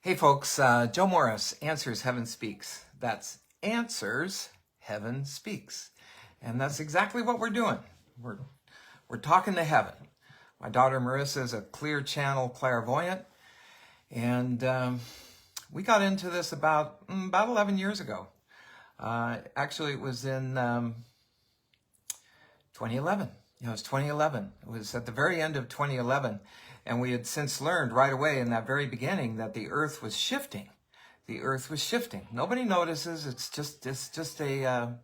Hey folks, Joe Morris, Answers Heaven Speaks. That's Answers Heaven Speaks. And that's exactly what we're doing. We're talking to heaven. My daughter Marisa is a clear channel clairvoyant. And we got into this about 11 years ago. Actually, it was in 2011. It was 2011. It was at the very end of 2011. And we had since learned right away in that very beginning that the earth was shifting. The earth was shifting. Nobody notices. It's just a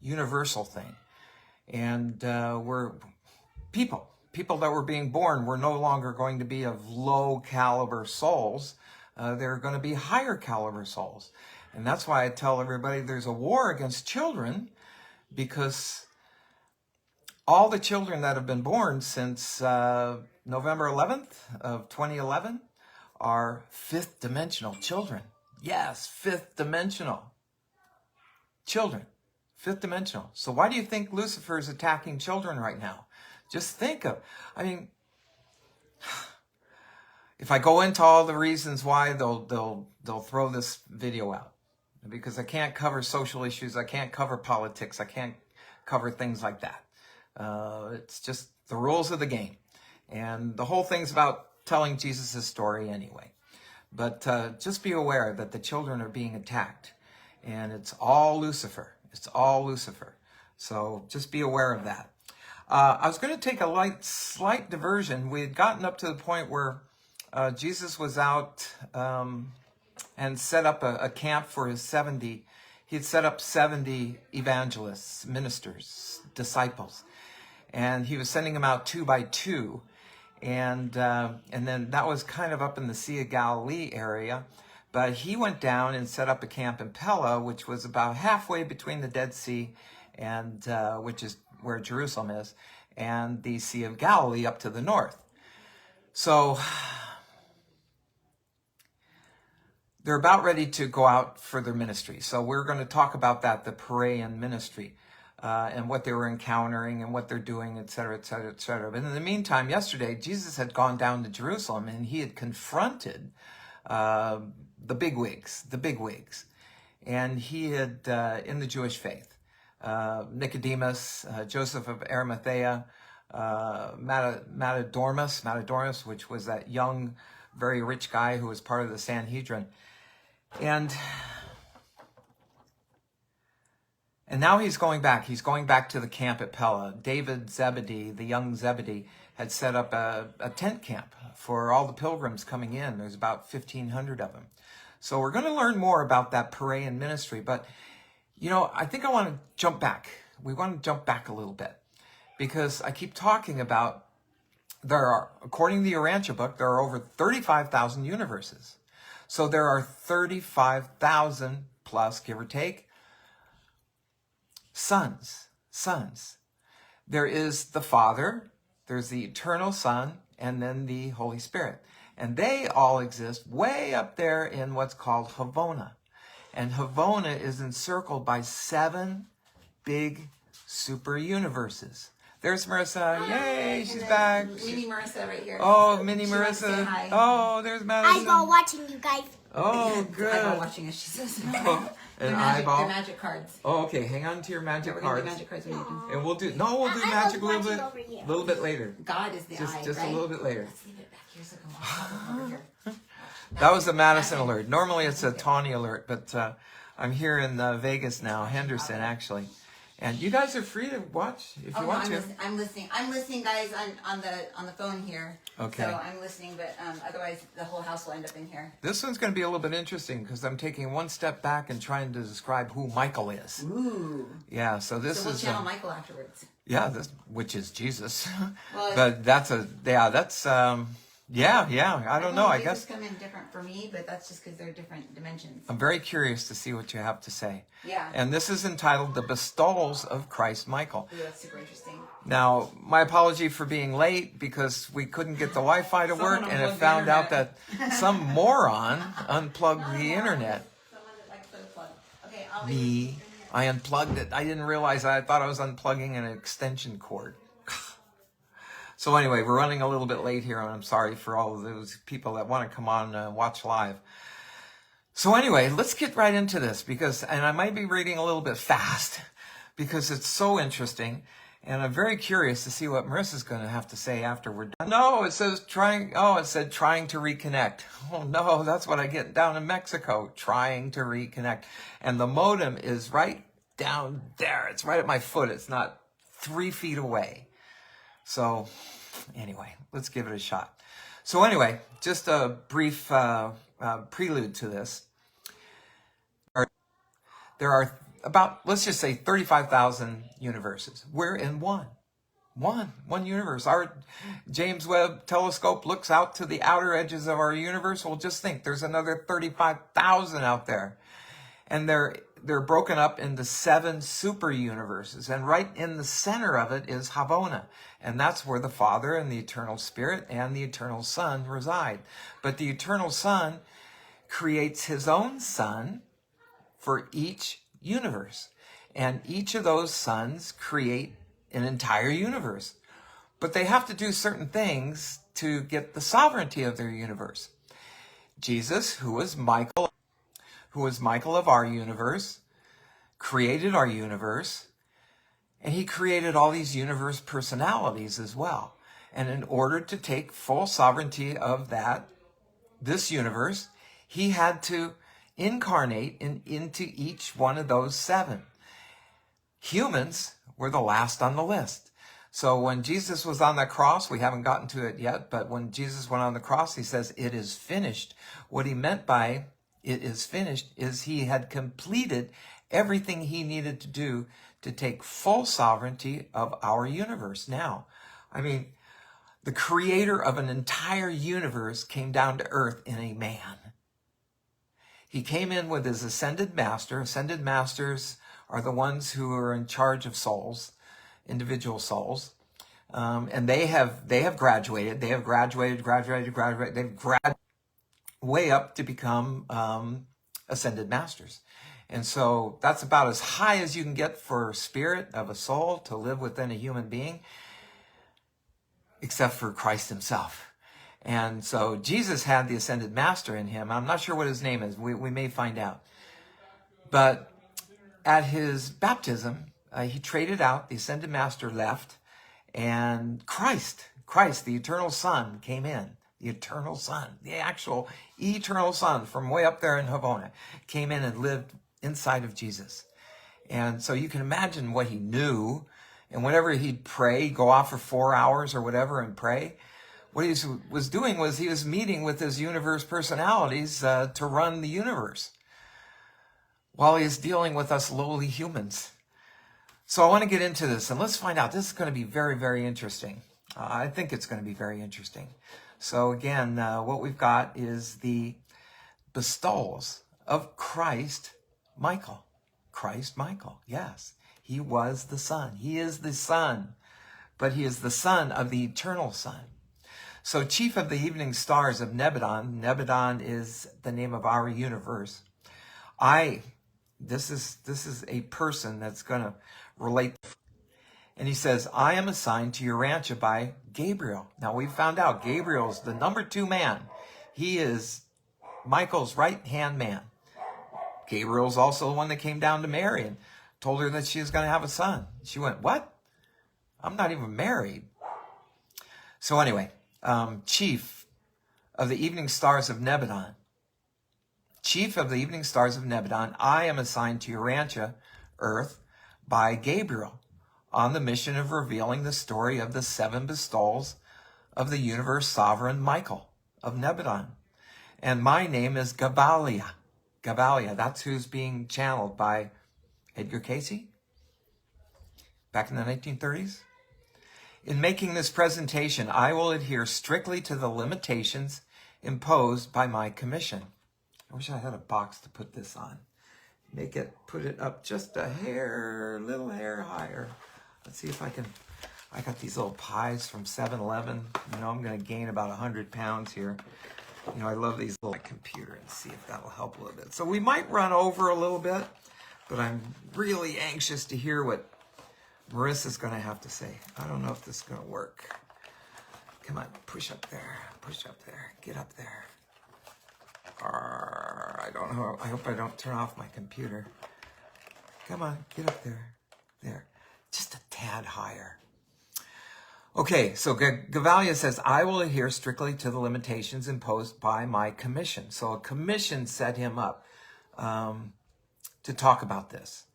universal thing. And we're people that were being born were no longer going to be of low caliber souls. They're going to be higher caliber souls. And that's why I tell everybody there's a war against children, because all the children that have been born since November 11th of 2011 are fifth dimensional children. Yes, fifth dimensional children. Fifth dimensional. So why do you think Lucifer is attacking children right now? Just think of, if I go into all the reasons why, they'll throw this video out. Because I can't cover social issues, I can't cover politics, I can't cover things like that. It's just the rules of the game. And the whole thing's about telling Jesus' story anyway. But just be aware that the children are being attacked. And it's all Lucifer. It's all Lucifer. So just be aware of that. I was going to take a slight diversion. We had gotten up to the point where Jesus was out and set up a camp for his 70. He'd set up 70 evangelists, ministers, disciples. And he was sending them out 2 by 2. And then that was kind of up in the Sea of Galilee area. But he went down and set up a camp in Perea, which was about halfway between the Dead Sea, and which is where Jerusalem is, and the Sea of Galilee up to the north. So they're about ready to go out for their ministry. So we're going to talk about that, the Perean ministry. And what they were encountering and what they're doing, et cetera, et cetera, et cetera. But in the meantime, yesterday, Jesus had gone down to Jerusalem and he had confronted the bigwigs. And he had, in the Jewish faith, Nicodemus, Joseph of Arimathea, Matadormus, which was that young, very rich guy who was part of the Sanhedrin. And now he's going back. He's going back to the camp at Perea. David Zebedee, the young Zebedee, had set up a tent camp for all the pilgrims coming in. There's about 1,500 of them. So we're going to learn more about that Perean ministry. But, I think I want to jump back. We want to jump back a little bit. Because I keep talking about, according to the Urantia book, there are over 35,000 universes. So there are 35,000 plus, give or take, sons. There is the Father, there's the eternal Son, and then the Holy Spirit. And they all exist way up there in what's called Havona. And Havona is encircled by 7 big super universes. There's Marisa. Hi. Yay, she's back. Mini Marisa right here. Oh, Mini Marisa. Oh, there's Madison. Eyeball watching you guys. Oh, good. Eyeball watching us, she says. An eyeball? They're magic cards. Oh, okay. Hang on to your magic cards. Do magic cards when you can. And we'll do magic a little bit later. God is the eye, Just right? a little bit later. Let's leave it back years ago. Over here. That was the Madison alert. Normally it's a Tawny alert, but I'm here in Vegas now, Henderson actually. And you guys are free to watch if you want to. I'm listening. I'm listening, guys, on the phone here. Okay. So I'm listening, but otherwise the whole house will end up in here. This one's going to be a little bit interesting because I'm taking one step back and trying to describe who Michael is. Ooh. Yeah. So this we'll is. channel Michael afterwards. Yeah, which is Jesus. Well, but that's. I don't know. I guess come in different for me, but that's just because they're different dimensions. I'm very curious to see what you have to say. Yeah. And this is entitled "The Bestowals of Christ Michael." Ooh, that's super interesting. Now, my apology for being late because we couldn't get the Wi-Fi to work, and it found out that some moron unplugged the internet. Someone that likes to plug. Okay, Me. I unplugged it. I didn't realize I thought I was unplugging an extension cord. So anyway, we're running a little bit late here, and I'm sorry for all of those people that want to come on and watch live. So anyway, let's get right into this and I might be reading a little bit fast because it's so interesting. And I'm very curious to see what Marisa's going to have to say after we're done. No, it said trying to reconnect. Oh no, that's what I get down in Mexico, trying to reconnect. And the modem is right down there. It's right at my foot. It's not 3 feet away. So anyway, let's give it a shot. So anyway, just a brief prelude to this. There are about, let's just say 35,000 universes. We're in one universe. Our James Webb telescope looks out to the outer edges of our universe. Well, just think there's another 35,000 out there. And they're broken up into 7 super universes. And right in the center of it is Havona. And that's where the Father and the Eternal Spirit and the Eternal Son reside. But the Eternal Son creates his own Son for each universe. And each of those sons create an entire universe. But they have to do certain things to get the sovereignty of their universe. Jesus, who was Michael of our universe, created our universe, and he created all these universe personalities as well. And in order to take full sovereignty of this universe, he had to incarnate into each one of those 7. Humans were the last on the list. So when Jesus was on the cross, we haven't gotten to it yet, but when Jesus went on the cross, he says, "It is finished." What he meant by "it is finished" is he had completed everything he needed to do to take full sovereignty of our universe. Now, I mean, the creator of an entire universe came down to earth in a man. He came in with his ascended master. Ascended masters are the ones who are in charge of souls, individual souls. And they have graduated. They have graduated. They've graduated way up to become ascended masters. And so that's about as high as you can get for spirit of a soul to live within a human being, except for Christ himself. And so Jesus had the ascended master in him. I'm not sure what his name is. We may find out. But at his baptism, he traded out. The ascended master left. And Christ, the eternal Son, came in. The eternal Son, the actual eternal Son from way up there in Havona, came in and lived inside of Jesus. And so you can imagine what he knew. And whenever he'd pray, go off for 4 hours or whatever and pray, what he was doing was he was meeting with his universe personalities to run the universe while he's dealing with us lowly humans. So I want to get into this, and let's find out. This is going to be very, very interesting. I think it's going to be very interesting. So again, what we've got is the bestowals of Christ Michael. Christ Michael, yes. He was the Son. He is the Son, but he is the Son of the Eternal Son. So chief of the evening stars of Nebadon is the name of our universe. This is a person that's going to relate. And he says, "I am assigned to Urantia by Gabriel." Now we found out Gabriel's the number 2 man. He is Michael's right-hand man. Gabriel's also the one that came down to Mary and told her that she was going to have a son. She went, "What? I'm not even married." So anyway, chief of the evening stars of Nebadon. Chief of the evening stars of Nebadon, I am assigned to Urantia, Earth, by Gabriel, on the mission of revealing the story of the 7 bestowals of the universe sovereign Michael of Nebadon. And my name is Gabalia. Gabalia, that's who's being channeled by Edgar Casey back in the 1930s. In making this presentation, I will adhere strictly to the limitations imposed by my commission. I wish I had a box to put this on. Put it up just a little hair higher. Let's see if I can. I got these little pies from 7-Eleven. You know, I'm going to gain about 100 pounds here. You know, I love these little computer and see if that'll help a little bit. So we might run over a little bit, but I'm really anxious to hear what Marisa's going to have to say. I don't know if this is going to work. Come on, push up there. Push up there. Get up there. I don't know. I hope I don't turn off my computer. Come on, get up there. There. Just a tad higher. Okay, so Gavalia says, I will adhere strictly to the limitations imposed by my commission. So a commission set him up to talk about this.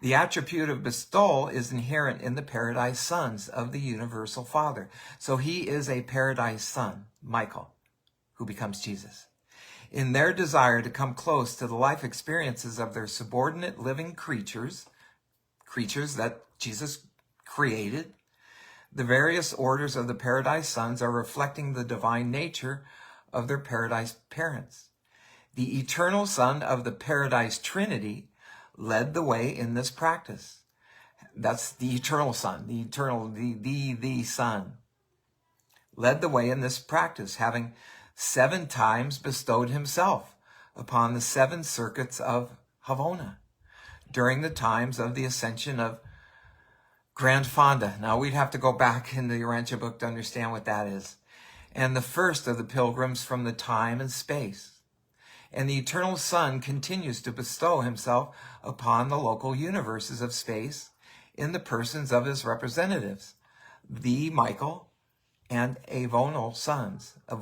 The attribute of bestowal is inherent in the paradise sons of the universal Father. So he is a paradise son, Michael, who becomes Jesus. In their desire to come close to the life experiences of their subordinate living creatures that Jesus created, the various orders of the paradise sons are reflecting the divine nature of their paradise parents. The eternal Son of the paradise Trinity led the way in this practice. That's the eternal Son, the Son. Led the way in this practice, having 7 times bestowed himself upon the 7 circuits of Havona during the times of the ascension of Grand Fonda. Now we'd have to go back in the Urantia book to understand what that is. And the first of the pilgrims from the time and space. And the eternal Son continues to bestow himself upon the local universes of space in the persons of his representatives, the Michael and Avonal sons. You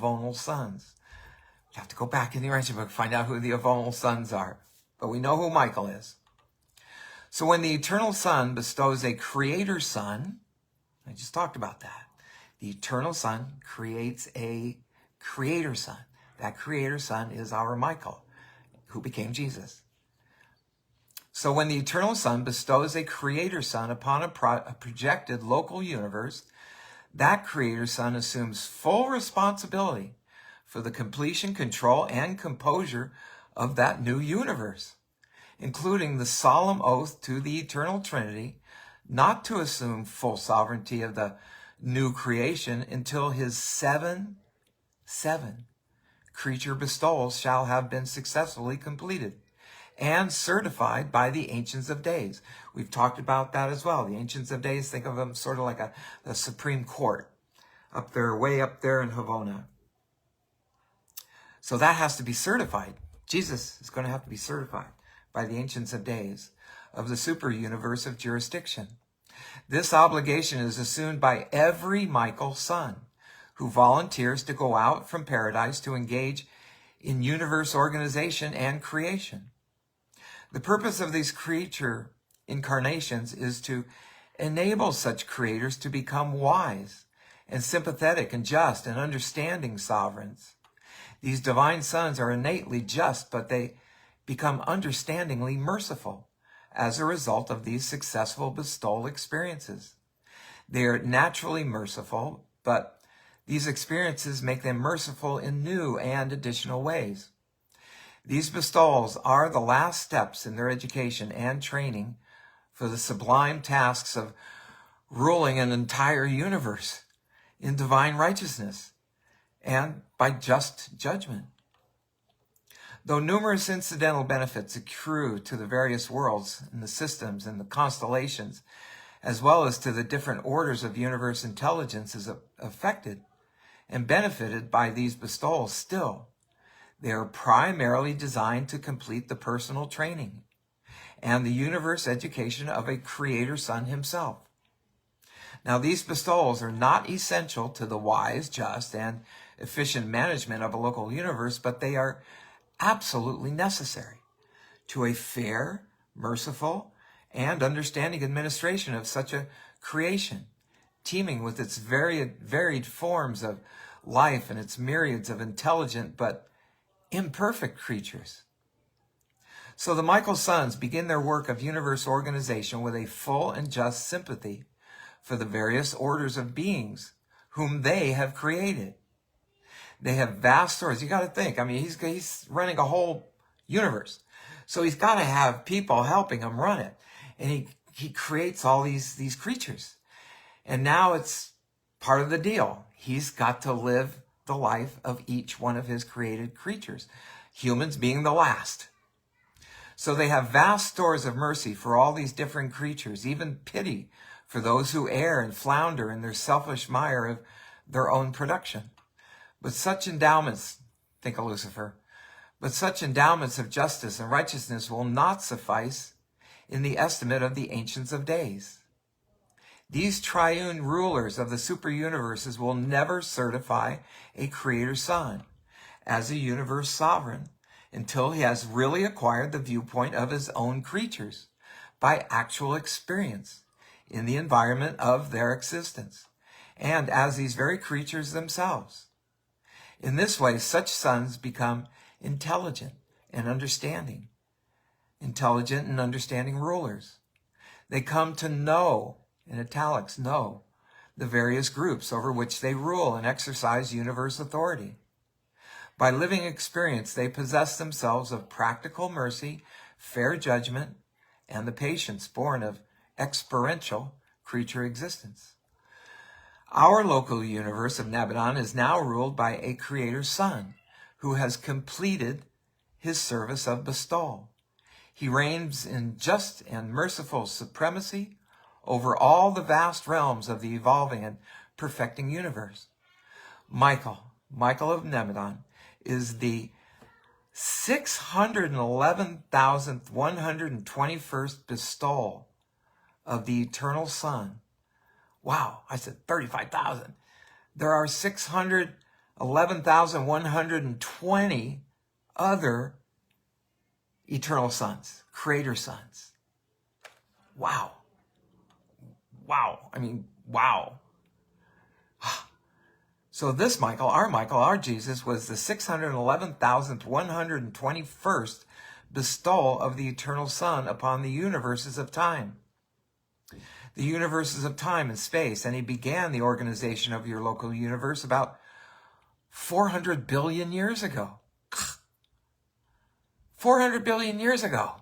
have to go back in the Urantia book, find out who the Avonal sons are. But we know who Michael is. So when the eternal Son bestows a creator son, I just talked about that. The eternal Son creates a creator son. That creator son is our Michael, who became Jesus. So when the eternal Son bestows a creator son upon a projected local universe, that creator son assumes full responsibility for the completion, control, and composure of that new universe, including the solemn oath to the eternal Trinity not to assume full sovereignty of the new creation until his seven creature bestowals shall have been successfully completed and certified by the Ancients of Days. We've talked about that as well. The Ancients of Days, think of them sort of like the Supreme Court up there, way up there in Havona. So that has to be certified. Jesus is going to have to be certified by the Ancients of Days of the super universe of jurisdiction. This obligation is assumed by every Michael son who volunteers to go out from paradise to engage in universe organization and creation. The purpose of these creature incarnations is to enable such creators to become wise and sympathetic and just and understanding sovereigns. These divine sons are innately just, but they become understandingly merciful as a result of these successful bestowal experiences. They are naturally merciful, but these experiences make them merciful in new and additional ways. These bestowals are the last steps in their education and training for the sublime tasks of ruling an entire universe in divine righteousness and by just judgment. Though numerous incidental benefits accrue to the various worlds and the systems and the constellations, as well as to the different orders of universe intelligences affected and benefited by these bestowals, still, they are primarily designed to complete the personal training and the universe education of a creator son himself. Now, these bestowals are not essential to the wise, just, and efficient management of a local universe, but they are absolutely necessary to a fair, merciful, and understanding administration of such a creation, teeming with its varied forms of life and its myriads of intelligent but imperfect creatures. So the Michael sons begin their work of universe organization with a full and just sympathy for the various orders of beings whom they have created. They have vast stories. You got to think, I mean, he's running a whole universe. So he's got to have people helping him run it. And he creates all these creatures. And now it's part of the deal. He's got to live the life of each one of his created creatures, humans being the last. So they have vast stores of mercy for all these different creatures, even pity for those who err and flounder in their selfish mire of their own production. But such endowments, think of Lucifer, but such endowments of justice and righteousness will not suffice in the estimate of the Ancients of Days. These triune rulers of the super universes will never certify a creator son as a universe sovereign until he has really acquired the viewpoint of his own creatures by actual experience in the environment of their existence, and as these very creatures themselves. In this way, such sons become intelligent and understanding rulers. They come to know, in italics, know, the various groups over which they rule and exercise universe authority. By living experience, they possess themselves of practical mercy, fair judgment, and the patience born of experiential creature existence. Our local universe of Nebadon is now ruled by a creator son who has completed his service of bestowal. He reigns in just and merciful supremacy over all the vast realms of the evolving and perfecting universe. Michael of Nebadon, is the 611,121st bestowal of the eternal Son. Wow, I said 35,000. There are 611,120 other eternal sons, creator sons. Wow. Wow. So this Michael, our Jesus, was the 611,121st bestowal of the eternal Son upon the universes of time. The universes of time and space, and he began the organization of your local universe about 400 billion years ago. 400 billion years ago.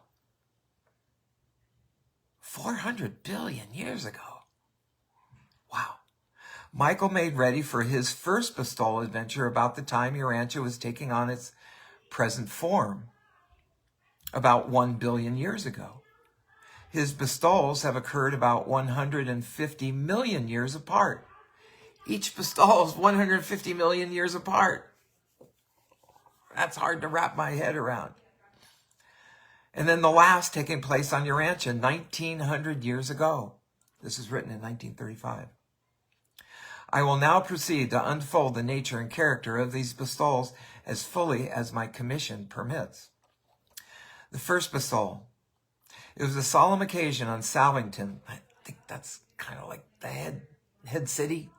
400 billion years ago. Wow. Michael made ready for his first bestowal adventure about the time Urantia was taking on its present form, about 1 billion years ago. His bestowals have occurred about 150 million years apart. Each bestowal is 150 million years apart. That's hard to wrap my head around. And then the last taking place on Urantia 1900 years ago. This is written in 1935. I will now proceed to unfold the nature and character of these bestowals as fully as my commission permits. The first bestowal. It was a solemn occasion on Salvington. I think that's kind of like the head city.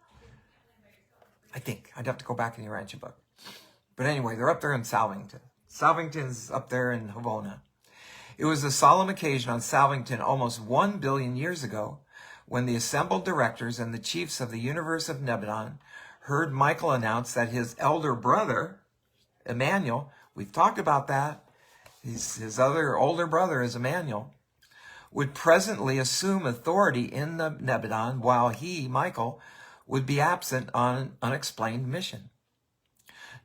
I think. I'd have to go back in the Urantia book. But anyway, they're up there in Salvington. Salvington's up there in Havona. It was a solemn occasion on Salvington almost 1 billion years ago, when the assembled directors and the chiefs of the universe of Nebadon heard Michael announce that his elder brother, Emmanuel, we've talked about that, his other older brother is Emmanuel, would presently assume authority in the Nebadon while he, Michael, would be absent on an unexplained mission.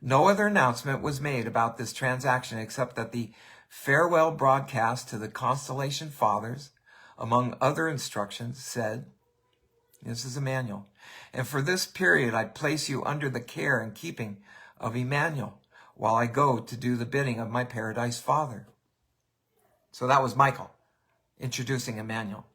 No other announcement was made about this transaction except that the farewell broadcast to the Constellation Fathers, among other instructions, said, this is Emmanuel, and for this period I place you under the care and keeping of Emmanuel while I go to do the bidding of my Paradise Father. So that was Michael introducing Emmanuel.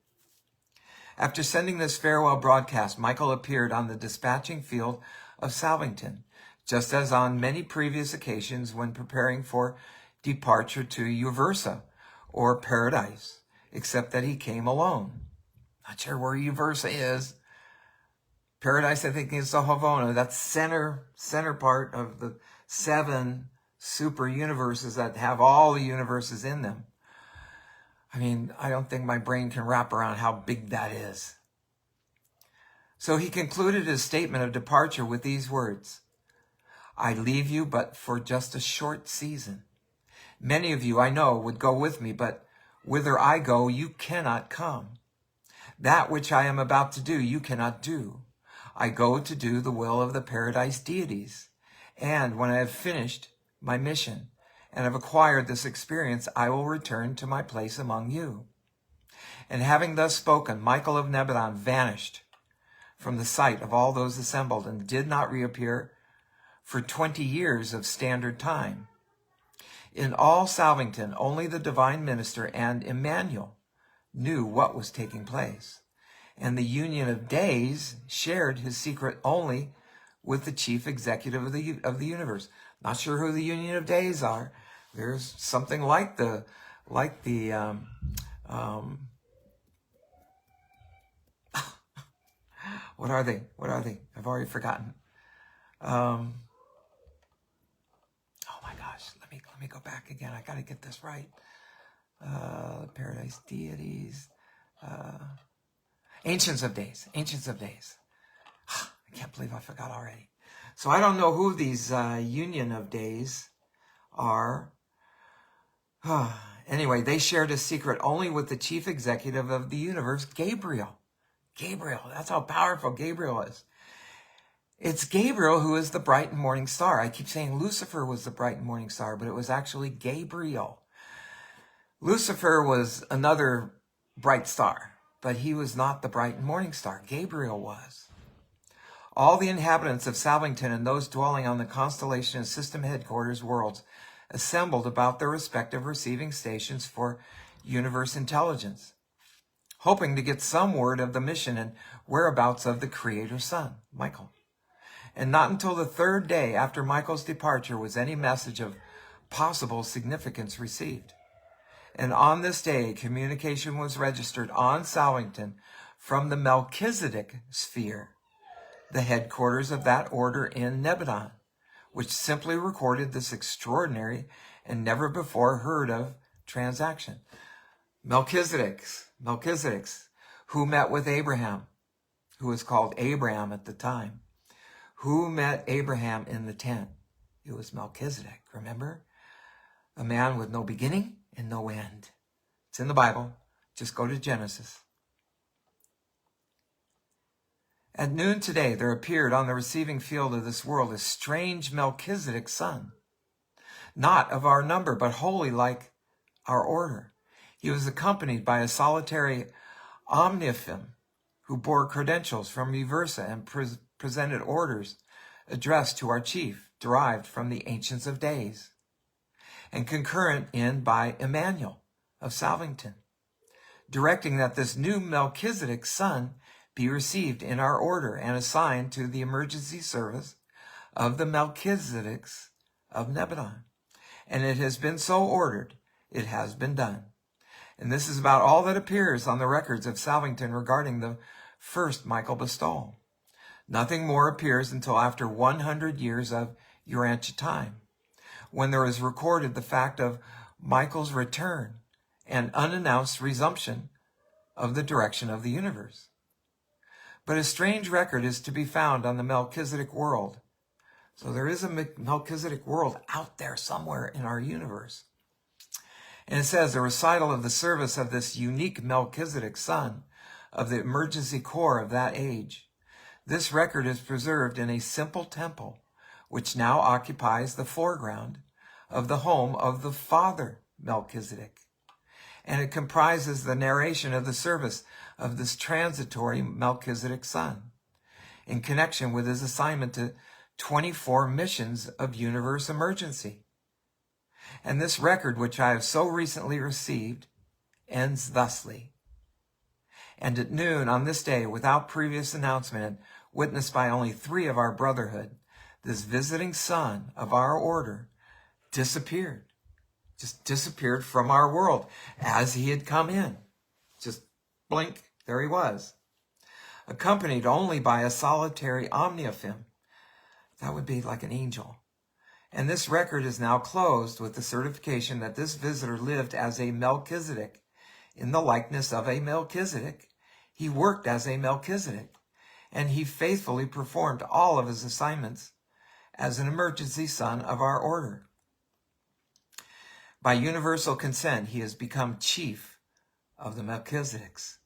After sending this farewell broadcast, Michael appeared on the dispatching field of Salvington, just as on many previous occasions when preparing for departure to Uversa or Paradise, except that he came alone. Not sure where Uversa is. Paradise, I think, is the Havona. That's center part of the 7 super universes that have all the universes in them. I mean, I don't think my brain can wrap around how big that is. So he concluded his statement of departure with these words, I leave you but for just a short season. Many of you, I know, would go with me, but whither I go, you cannot come. That which I am about to do, you cannot do. I go to do the will of the Paradise deities. And when I have finished my mission and have acquired this experience, I will return to my place among you. And having thus spoken, Michael of Nebadon vanished from the sight of all those assembled and did not reappear for 20 years of standard time. In all Salvington, only the divine minister and Emmanuel knew what was taking place, and the Union of Days shared his secret only with the chief executive of the universe. Not sure who the Union of Days are. There's something like the what are they? What are they? I've already forgotten. Oh my gosh, let me go back again. I got to get this right. Paradise deities, Ancients of Days. I can't believe I forgot already. So I don't know who these Union of Days are. Anyway, they shared a secret only with the chief executive of the universe, Gabriel. Gabriel, that's how powerful Gabriel is. It's Gabriel who is the bright and morning star. I keep saying Lucifer was the bright and morning star, but it was actually Gabriel. Lucifer was another bright star, but he was not the bright and morning star. Gabriel was. All the inhabitants of Salvington and those dwelling on the constellation and system headquarters worlds assembled about their respective receiving stations for universe intelligence, hoping to get some word of the mission and whereabouts of the Creator's Son, Michael. And not until the third day after Michael's departure was any message of possible significance received. And on this day, communication was registered on Salvington from the Melchizedek sphere, the headquarters of that order in Nebadon, which simply recorded this extraordinary and never before heard of transaction. Melchizedek's, who met with Abraham, who was called Abraham at the time. Who met Abraham in the tent? It was Melchizedek, remember? A man with no beginning and no end. It's in the Bible. Just go to Genesis. At noon today, there appeared on the receiving field of this world a strange Melchizedek son, not of our number, but wholly like our order. He was accompanied by a solitary omniphym who bore credentials from Reversa and presented orders addressed to our chief, derived from the Ancients of Days, and concurrent in by Emmanuel of Salvington, directing that this new Melchizedek son be received in our order and assigned to the emergency service of the Melchizedeks of Nebadon. And it has been so ordered, it has been done. And this is about all that appears on the records of Salvington regarding the first Michael bestowal. Nothing more appears until after 100 years of Urantia time, when there is recorded the fact of Michael's return and unannounced resumption of the direction of the universe. But a strange record is to be found on the Melchizedek world. So there is a Melchizedek world out there somewhere in our universe. And it says the recital of the service of this unique Melchizedek son of the emergency corps of that age. This record is preserved in a simple temple, which now occupies the foreground of the home of the father Melchizedek. And it comprises the narration of the service of this transitory Melchizedek son in connection with his assignment to 24 missions of universe emergency. And this record, which I have so recently received, ends thusly. And at noon on this day, without previous announcement and witnessed by only 3 of our brotherhood, this visiting son of our order disappeared. Just disappeared from our world as he had come in. Just blink, there he was. Accompanied only by a solitary omniphym. That would be like an angel. And this record is now closed with the certification that this visitor lived as a Melchizedek, in the likeness of a Melchizedek. He worked as a Melchizedek, and he faithfully performed all of his assignments as an emergency son of our order. By universal consent, he has become chief of the Melchizedeks,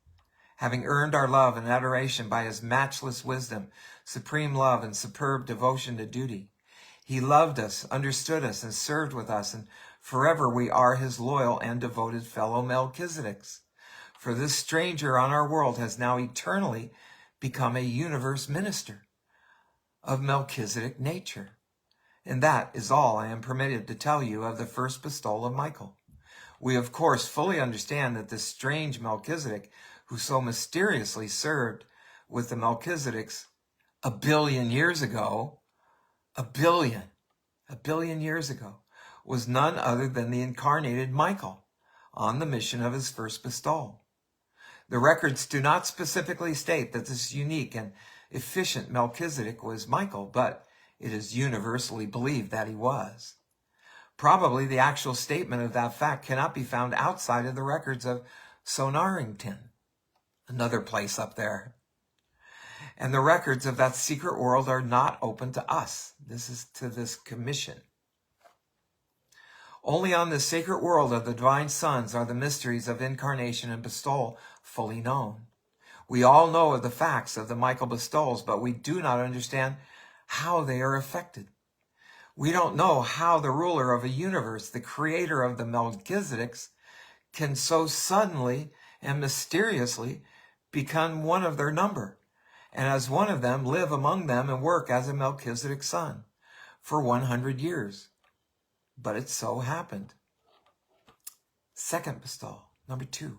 having earned our love and adoration by his matchless wisdom, supreme love, and superb devotion to duty. He loved us, understood us, and served with us, and forever we are his loyal and devoted fellow Melchizedeks. For this stranger on our world has now eternally become a universe minister of Melchizedek nature. And that is all I am permitted to tell you of the first bestowal of Michael. We, of course, fully understand that this strange Melchizedek, who so mysteriously served with the Melchizedeks a billion years ago, a billion years ago, was none other than the incarnated Michael on the mission of his first bestowal. The records do not specifically state that this unique and efficient Melchizedek was Michael, but it is universally believed that he was. Probably the actual statement of that fact cannot be found outside of the records of Sonarington, another place up there. And the records of that secret world are not open to us. This is to this commission. Only on the sacred world of the divine sons are the mysteries of incarnation and bestowal fully known. We all know of the facts of the Michael bestowals, but we do not understand how they are effected. We don't know how the ruler of a universe, the creator of the Melchizedeks, can so suddenly and mysteriously become one of their number, and as one of them live among them and work as a Melchizedek son for 100 years. But it so happened. Second bestowal, number 2. I'm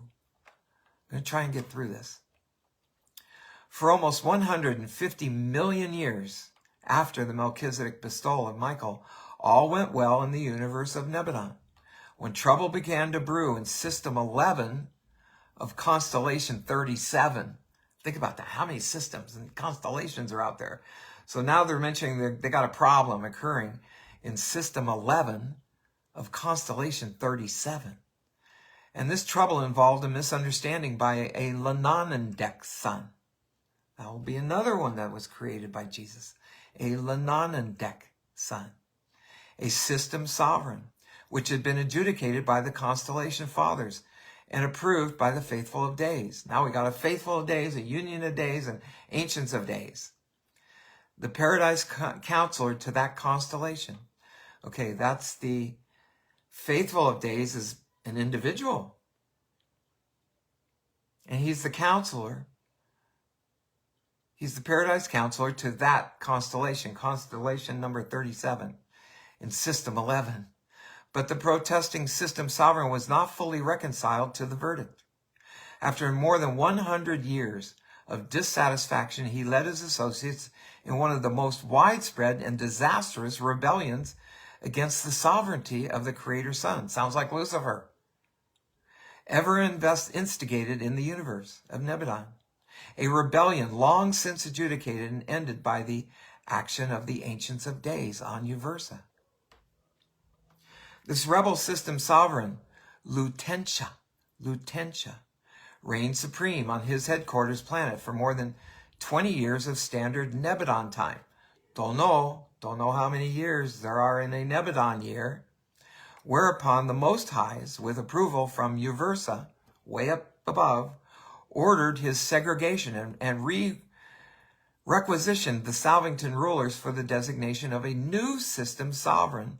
going to try and get through this. For almost 150 million years after the Melchizedek bestowal of Michael, all went well in the universe of Nebadon. When trouble began to brew in system 11 of constellation 37, think about that. How many systems and constellations are out there? So now they're mentioning they got a problem occurring in system 11 of constellation 37. And this trouble involved a misunderstanding by a Lananandek son. That will be another one that was created by Jesus. A Lananandek son. A system sovereign, which had been adjudicated by the constellation fathers and approved by the faithful of days. Now we got a faithful of days, a union of days, and ancients of days. The paradise counselor to that constellation. Okay, that's the faithful of days is an individual. And he's the counselor. He's the paradise counselor to that constellation, constellation number 37 in system 11. But the protesting system sovereign was not fully reconciled to the verdict. After more than 100 years of dissatisfaction, he led his associates in one of the most widespread and disastrous rebellions against the sovereignty of the Creator Son. Sounds like Lucifer. Ever instigated in the universe of Nebadon. A rebellion long since adjudicated and ended by the action of the Ancients of Days on Uversa. This rebel system sovereign, Lutentia, reigned supreme on his headquarters planet for more than 20 years of standard Nebadon time. Don't know how many years there are in a Nebadon year. Whereupon the Most Highs, with approval from Uversa, way up above, ordered his segregation and requisitioned the Salvington rulers for the designation of a new system sovereign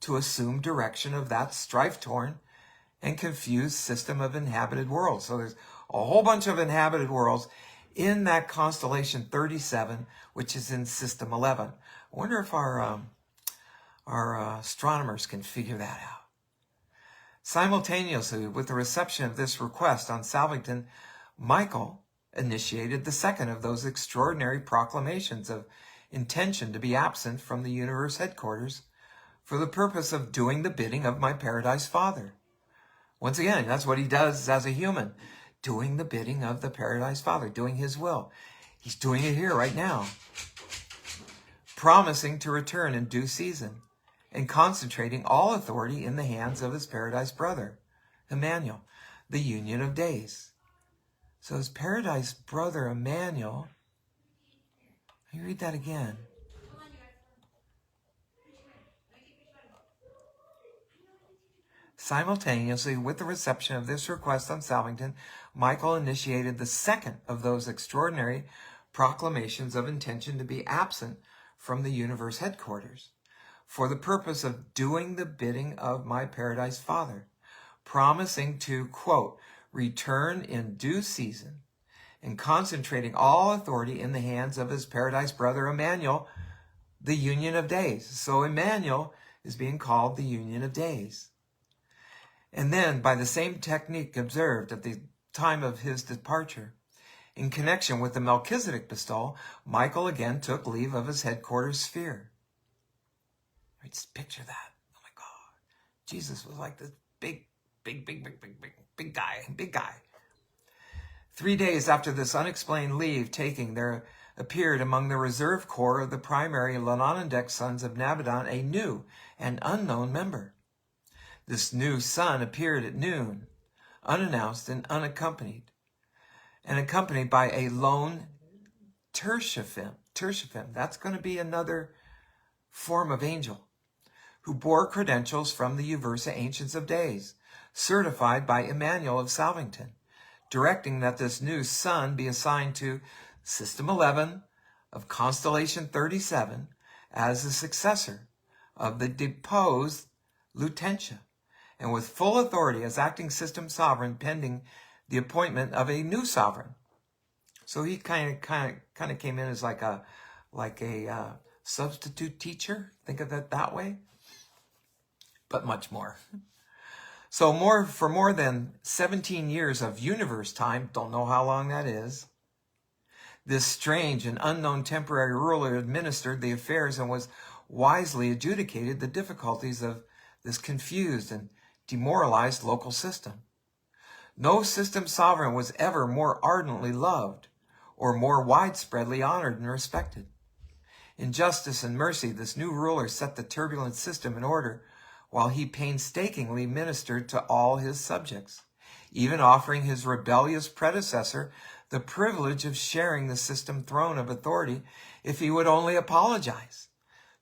to assume direction of that strife-torn and confused system of inhabited worlds. So there's a whole bunch of inhabited worlds in that constellation 37, which is in system 11. I wonder if our astronomers can figure that out. Simultaneously with the reception of this request on Salvington, Michael initiated the second of those extraordinary proclamations of intention to be absent from the universe headquarters for the purpose of doing the bidding of my paradise father. Once again, that's what he does as a human, doing the bidding of the paradise father, doing his will. He's doing it here right now, promising to return in due season and concentrating all authority in the hands of his paradise brother, Emmanuel, the union of days. So his paradise brother, Emmanuel, let me read that again. Simultaneously with the reception of this request on Salvington, Michael initiated the second of those extraordinary proclamations of intention to be absent from the universe headquarters for the purpose of doing the bidding of my paradise father, promising to, quote, return in due season and concentrating all authority in the hands of his paradise brother Emmanuel, the Union of Days. So Emmanuel is being called the Union of Days. And then, by the same technique observed at the time of his departure, in connection with the Melchizedek bestowal, Michael again took leave of his headquarters sphere. Right, just picture that. Oh my God. Jesus was like this big guy. 3 days after this unexplained leave taking, there appeared among the reserve corps of the primary Lananandek sons of Nabadon a new and unknown member. This new son appeared at noon, unannounced and unaccompanied, and accompanied by a lone Tershafim. That's going to be another form of angel, who bore credentials from the Uversa Ancients of Days, certified by Emmanuel of Salvington, directing that this new son be assigned to System 11 of Constellation 37 as the successor of the deposed Lutentia, and with full authority as acting system sovereign pending the appointment of a new sovereign. So he kind of came in as like a substitute teacher. Think of it that way, but much more. So for more than 17 years of universe time, don't know how long that is, this strange and unknown temporary ruler administered the affairs and was wisely adjudicated the difficulties of this confused and demoralized local system. No system sovereign was ever more ardently loved or more widespreadly honored and respected. In justice and mercy, this new ruler set the turbulent system in order while he painstakingly ministered to all his subjects, even offering his rebellious predecessor the privilege of sharing the system throne of authority if he would only apologize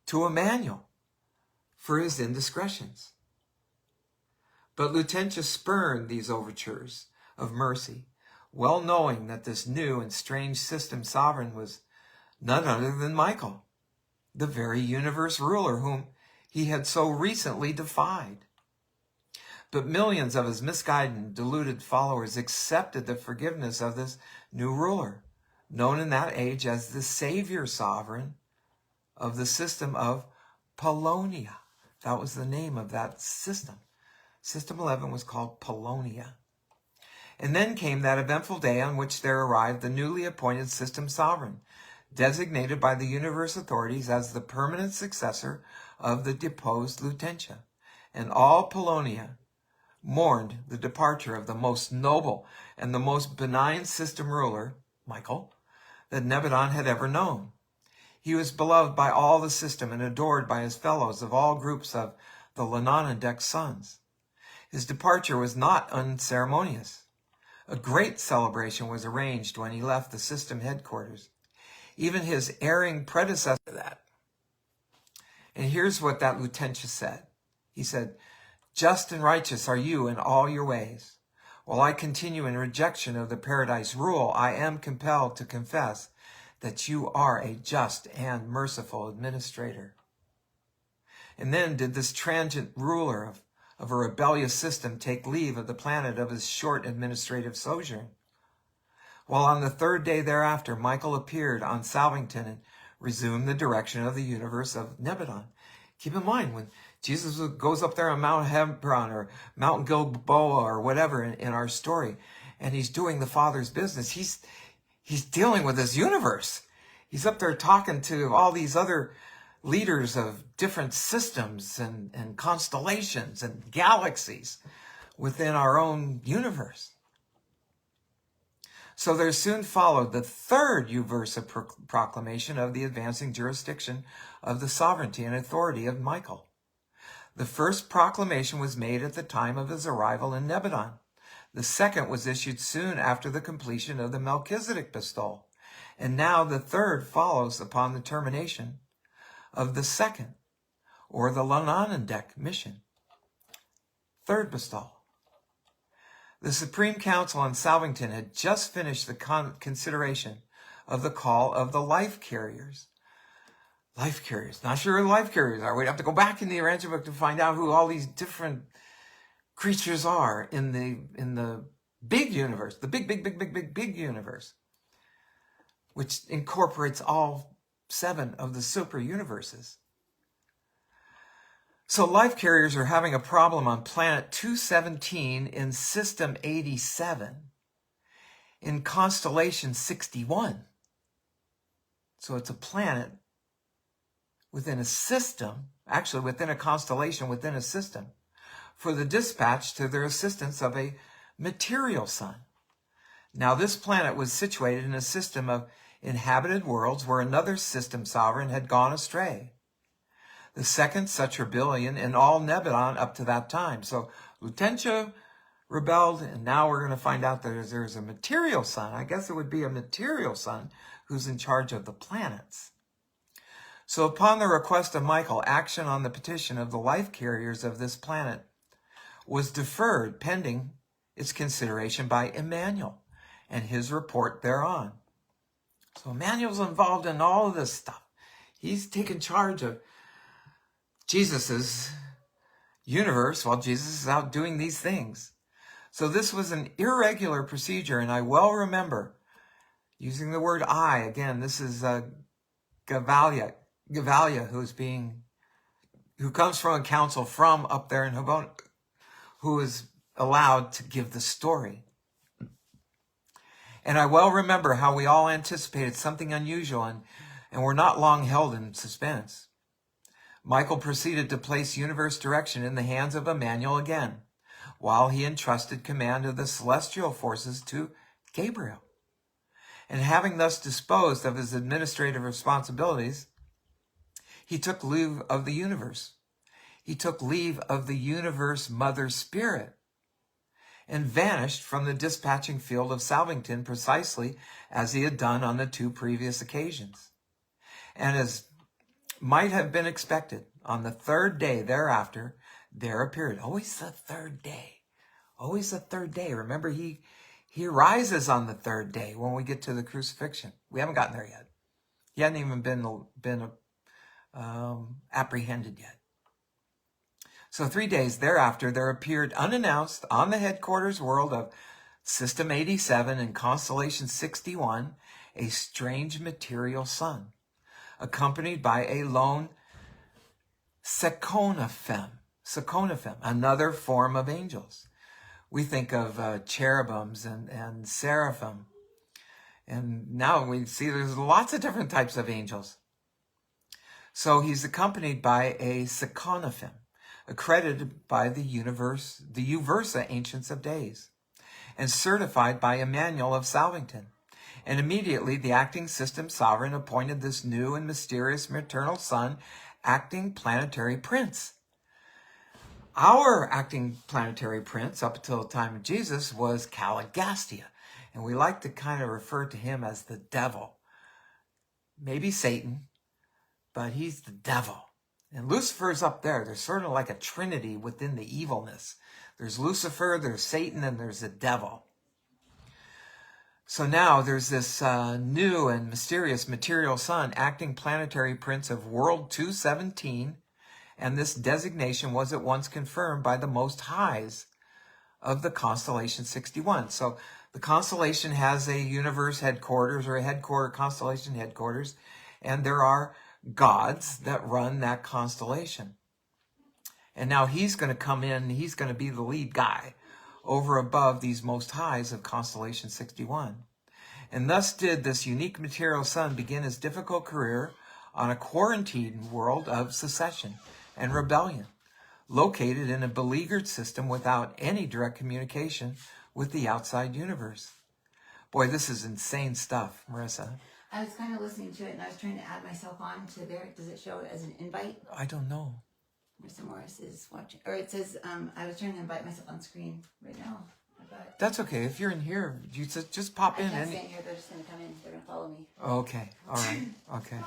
to Emmanuel for his indiscretions. But Lutentia spurned these overtures of mercy, well knowing that this new and strange system sovereign was none other than Michael, the very universe ruler whom he had so recently defied. But millions of his misguided, deluded followers accepted the forgiveness of this new ruler, known in that age as the Savior Sovereign of the system of Polonia. That was the name of that system. System 11 was called Polonia. And then came that eventful day on which there arrived the newly appointed system sovereign, designated by the universe authorities as the permanent successor of the deposed Lutentia. And all Polonia mourned the departure of the most noble and the most benign system ruler, Michael, that Nebadon had ever known. He was beloved by all the system and adored by his fellows of all groups of the Lananandek sons. His departure was not unceremonious. A great celebration was arranged when he left the system headquarters. Even his erring predecessor that. And here's what that Lutentia said. He said, "Just and righteous are you in all your ways. While I continue in rejection of the paradise rule, I am compelled to confess that you are a just and merciful administrator." And then did this transient ruler of a rebellious system take leave of the planet of his short administrative sojourn. While on the third day thereafter, Michael appeared on Salvington and resumed the direction of the universe of Nebadon. Keep in mind, when Jesus goes up there on Mount Hebron or Mount Gilboa or whatever in our story, and he's doing the Father's business, he's dealing with this universe. He's up there talking to all these other leaders of different systems and constellations and galaxies within our own universe. So there soon followed the third Uversa proclamation of the advancing jurisdiction of the sovereignty and authority of Michael. The first proclamation was made at the time of his arrival in Nebadon. The second was issued soon after the completion of the Melchizedek bestowal. And now the third follows upon the termination of the second, or the Lananandek mission. Third bestowal. The Supreme Council on Salvington had just finished the consideration of the call of the life carriers. Life carriers. Not sure who the life carriers are. We'd have to go back in the Arantxa book to find out who all these different creatures are in the big universe, the big universe. which incorporates all 7 of the super universes. So life carriers are having a problem on planet 217 in system 87 in constellation 61. So it's a planet within a system, actually within a constellation within a system, for the dispatch to their assistance of a material sun. Now this planet was situated in a system of inhabited worlds where another system sovereign had gone astray. The second such rebellion in all Nebulon up to that time. So Lutentia rebelled, and now we're going to find out that there's a material sun. I guess it would be a material sun who's in charge of the planets. So upon the request of Michael, action on the petition of the life carriers of this planet was deferred pending its consideration by Emmanuel and his report thereon. So Emmanuel's involved in all of this stuff. He's taken charge of Jesus's universe while Jesus is out doing these things. So this was an irregular procedure, and I well remember using the word I. Again, this is Gavalia, who comes from a council from up there in Habona, who is allowed to give the story. And I well remember how we all anticipated something unusual and were not long held in suspense. Michael proceeded to place universe direction in the hands of Emmanuel again, while he entrusted command of the celestial forces to Gabriel. And having thus disposed of his administrative responsibilities, he took leave of the universe. He took leave of the universe mother spirit and vanished from the dispatching field of Salvington precisely as he had done on the 2 previous occasions. And as might have been expected, on the 3rd day thereafter, there appeared, always the 3rd day, always the 3rd day. Remember, he rises on the 3rd day when we get to the crucifixion. We haven't gotten there yet. He hadn't even been apprehended yet. So 3 days thereafter, there appeared unannounced on the headquarters world of System 87 and Constellation 61, a strange material sun, accompanied by a lone seconophem, another form of angels. We think of cherubims and seraphim. And now we see there's lots of different types of angels. So he's accompanied by a seconophem, accredited by the Uversa Ancients of Days, and certified by Emmanuel of Salvington. And immediately the acting system sovereign appointed this new and mysterious maternal son acting planetary prince. Our acting planetary prince up until the time of Jesus was Caligastia, and we like to kind of refer to him as the devil. Maybe Satan, but he's the devil. And Lucifer's up there. There's sort of like a trinity within the evilness. There's Lucifer, there's Satan, and there's the devil. So now there's this new and mysterious material sun, acting planetary prince of World 217, and this designation was at once confirmed by the Most Highs of the Constellation 61. So the constellation has a universe headquarters or a constellation headquarters, and there are gods that run that constellation. And now he's going to come in, he's going to be the lead guy over above these Most Highs of Constellation 61. And thus did this unique material sun begin his difficult career on a quarantined world of secession and rebellion, located in a beleaguered system without any direct communication with the outside universe. Boy, this is insane stuff, Marisa. I was kind of listening to it, and I was trying to add myself on to there. Does it show it as an invite? I don't know. Mr. Morris is watching, or it says, I was trying to invite myself on screen right now. That's okay. If you're in here, you just pop in. I can't stay in here. They're just going to come in. They're going to follow me. Okay. All right. Okay.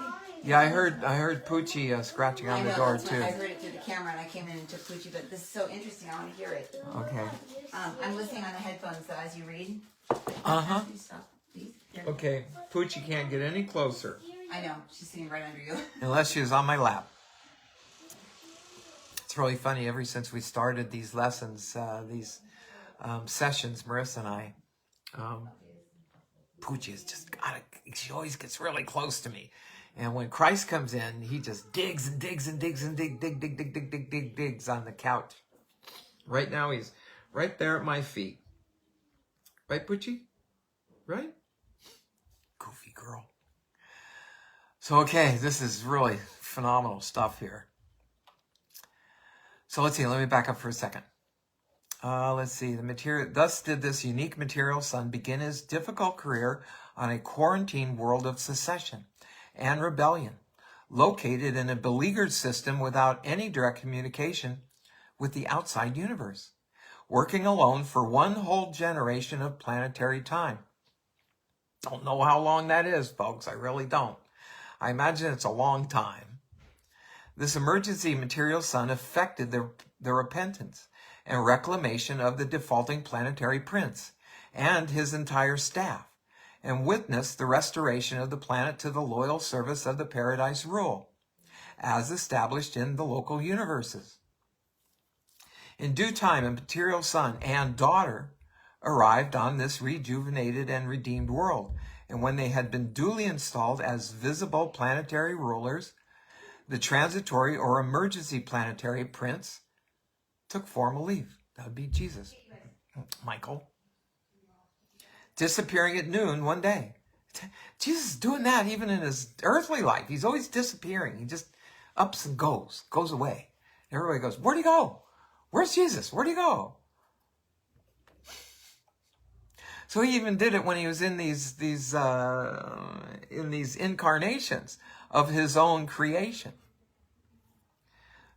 Yeah, I heard Poochie scratching on the door too. I heard it through the camera, and I came in and took Poochie. But this is so interesting. I want to hear it. Okay. I'm listening on the headphones, so as you read. Stop, please. Okay. Poochie can't get any closer. I know. She's sitting right under you. Unless she was on my lap. It's really funny. Ever since we started these lessons, these sessions, Marisa and I, Poochie has just she always gets really close to me. And when Christ comes in, he just digs and digs and digs and digs on the couch. Right now, he's right there at my feet. Right, Poochie? Right? Goofy girl. So, okay, this is really phenomenal stuff here. So let's see, let me back up for a second. Let's see, thus did this unique material son begin his difficult career on a quarantine world of secession and rebellion, located in a beleaguered system without any direct communication with the outside universe, working alone for one whole generation of planetary time. Don't know how long that is, folks, I really don't. I imagine it's a long time. This emergency material son effected the repentance and reclamation of the defaulting planetary prince and his entire staff, and witnessed the restoration of the planet to the loyal service of the paradise rule, as established in the local universes. In due time, a material son and daughter arrived on this rejuvenated and redeemed world, and when they had been duly installed as visible planetary rulers, the transitory or emergency planetary prince took formal leave. That would be Jesus, Michael, disappearing at noon one day. Jesus is doing that even in his earthly life. He's always disappearing. He just ups and goes away. Everybody goes, where'd he go? Where's Jesus? Where'd he go? So he even did it when he was in these incarnations of his own creation.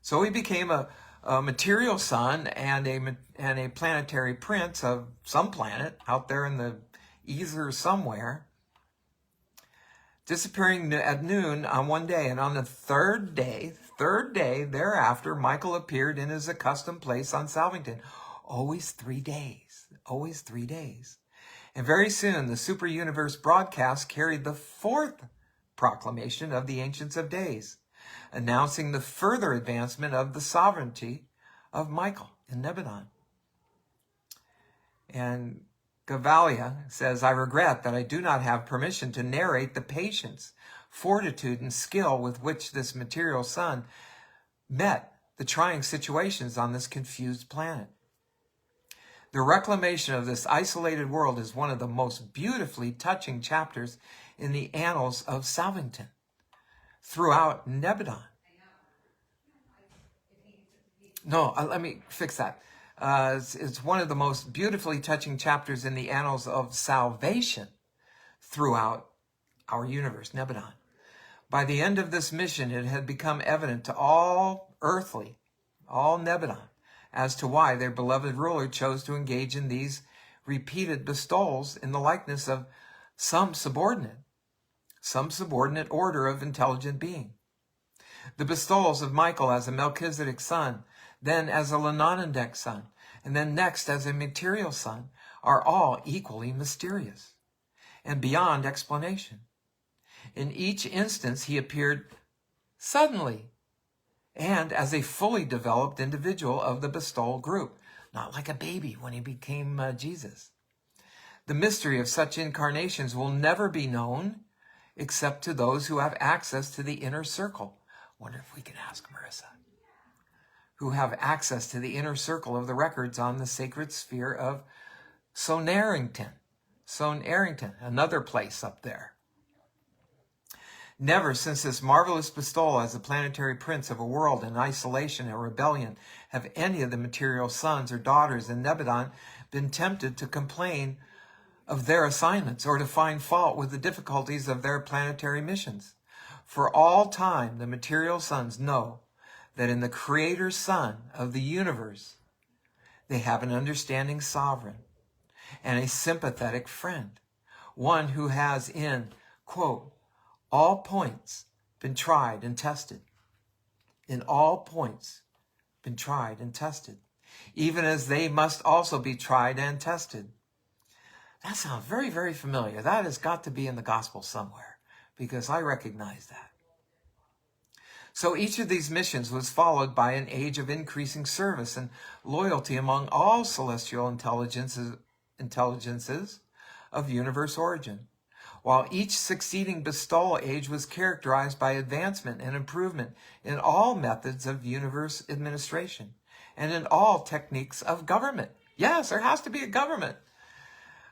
So he became a material son and a planetary prince of some planet out there in the ether somewhere, disappearing at noon on one day. And on the third day thereafter, Michael appeared in his accustomed place on Salvington. Always 3 days. Always 3 days. And very soon, the super universe broadcast carried the fourth proclamation of the Ancients of Days, announcing the further advancement of the sovereignty of Michael in Nebadon. And Gavalia says, I regret that I do not have permission to narrate the patience, fortitude, and skill with which this material son met the trying situations on this confused planet. The reclamation of this isolated world is one of the most beautifully touching chapters in the annals of Salvington throughout Nebadon. No, let me fix that. It's one of the most beautifully touching chapters in the annals of salvation throughout our universe, Nebadon. By the end of this mission, it had become evident to all earthly, all Nebadon, as to why their beloved ruler chose to engage in these repeated bestowals in the likeness of some subordinate order of intelligent being. The bestowals of Michael as a Melchizedek son, then as a Lenonendek son, and then next as a material son, are all equally mysterious and beyond explanation. In each instance, he appeared suddenly and as a fully developed individual of the bestowal group, not like a baby when he became Jesus. The mystery of such incarnations will never be known except to those who have access to the inner circle. Wonder if we can ask Marisa. Who have access to the inner circle of the records on the sacred sphere of Sonarrington, another place up there. Never since this marvelous bestowal as the planetary prince of a world in isolation and rebellion have any of the material sons or daughters in Nebadon been tempted to complain of their assignments or to find fault with the difficulties of their planetary missions. For all time, the material sons know that in the Creator Son of the universe, they have an understanding sovereign and a sympathetic friend, one who has in, quote, all points been tried and tested. In all points been tried and tested, even as they must also be tried and tested. That sounds very, very familiar. That has got to be in the gospel somewhere, because I recognize that. So each of these missions was followed by an age of increasing service and loyalty among all celestial intelligences of universe origin. while each succeeding bestowal age was characterized by advancement and improvement in all methods of universe administration and in all techniques of government. Yes, there has to be a government.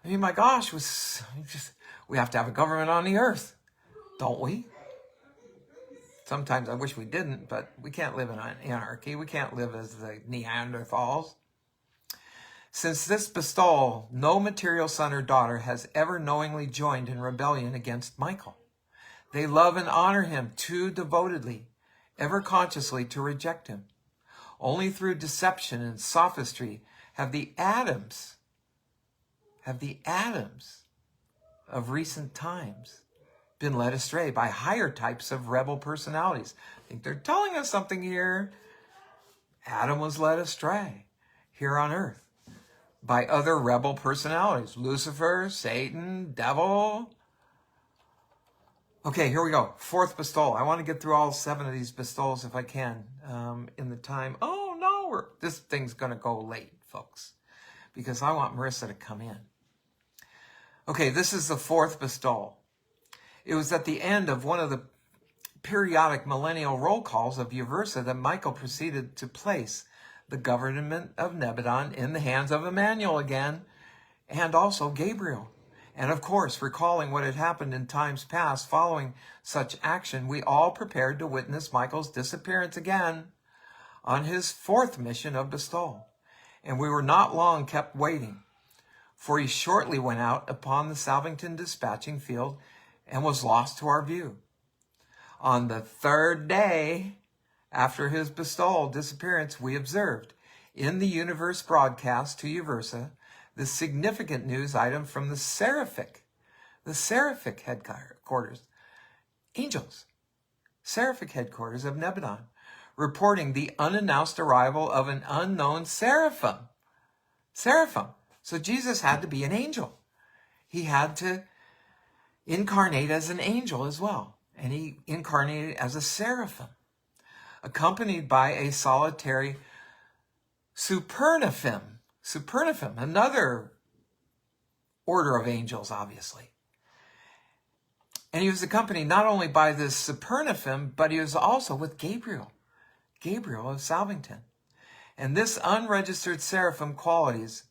I mean, my gosh, we have to have a government on the earth, don't we? Sometimes I wish we didn't, but we can't live in anarchy. We can't live as the Neanderthals. Since this bestowal, no material son or daughter has ever knowingly joined in rebellion against Michael. They love and honor him too devotedly, ever consciously to reject him. Only through deception and sophistry have the atoms of recent times been led astray by higher types of rebel personalities. I think they're telling us something here. Adam was led astray here on earth by other rebel personalities. Lucifer, Satan, devil. Okay, here we go. Fourth bestowal. I want to get through all 7 of these bestowals if I can in the time. Oh, no, this thing's going to go late, folks, because I want Marisa to come in. Okay, this is the 4th bestowal. It was at the end of one of the periodic millennial roll calls of Uversa that Michael proceeded to place the government of Nebadon in the hands of Emmanuel again, and also Gabriel. And of course, recalling what had happened in times past following such action, we all prepared to witness Michael's disappearance again on his 4th mission of bestowal. And we were not long kept waiting, for he shortly went out upon the Salvington dispatching field and was lost to our view. On the 3rd day after his bestowal disappearance, we observed in the universe broadcast to Uversa the significant news item from the seraphic headquarters, angels, seraphic headquarters of Nebadon, reporting the unannounced arrival of an unknown seraphim. So Jesus had to be an angel. He had to incarnate as an angel as well. And he incarnated as a seraphim, accompanied by a solitary supernaphim, another order of angels, obviously. And he was accompanied not only by this supernaphim, but he was also with Gabriel of Salvington. And this unregistered seraphim qualifies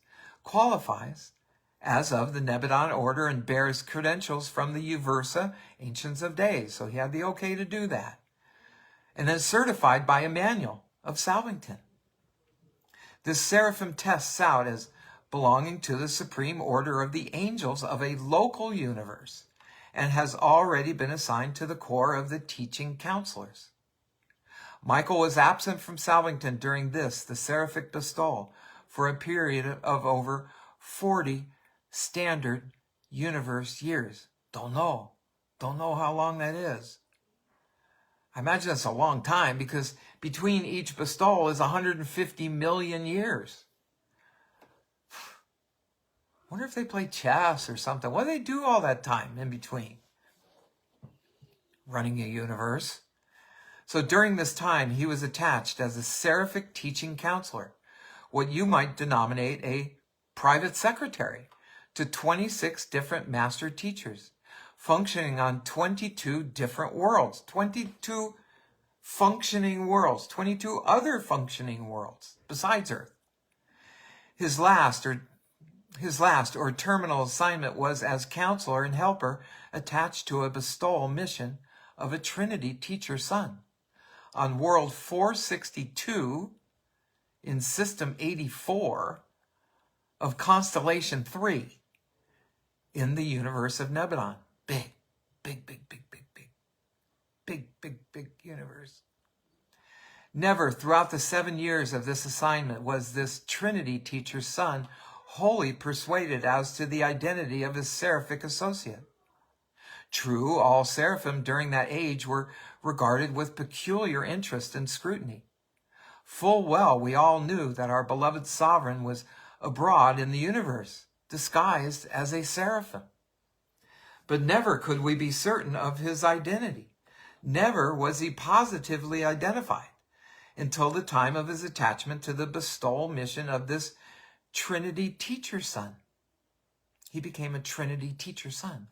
as of the Nebadon order and bears credentials from the Uversa Ancients of Days. So he had the okay to do that. And then certified by Emmanuel of Salvington. This seraphim tests out as belonging to the supreme order of the angels of a local universe and has already been assigned to the core of the teaching counselors. Michael was absent from Salvington during the seraphic bestowal, for a period of over 40 standard universe years. Don't know how long that is. I imagine that's a long time, because between each bestowal is 150 million years. Wonder if they play chess or something. What do they do all that time in between? Running a universe. So during this time, he was attached as a seraphic teaching counselor, what you might denominate a private secretary, to 26 different master teachers, functioning on 22 different worlds, 22 functioning worlds, 22 other functioning worlds besides Earth. His last or terminal assignment was as counselor and helper attached to a bestowal mission of a Trinity teacher son on world 462 in system 84 of constellation 3 in the universe of Nebadon. Big universe. Never throughout the 7 years of this assignment was this Trinity teacher's son wholly persuaded as to the identity of his seraphic associate. True, all seraphim during that age were regarded with peculiar interest and scrutiny. Full well we all knew that our beloved sovereign was abroad in the universe, disguised as a seraphim. But never could we be certain of his identity. Never was he positively identified until the time of his attachment to the bestowal mission of this Trinity teacher son. He became a Trinity teacher son.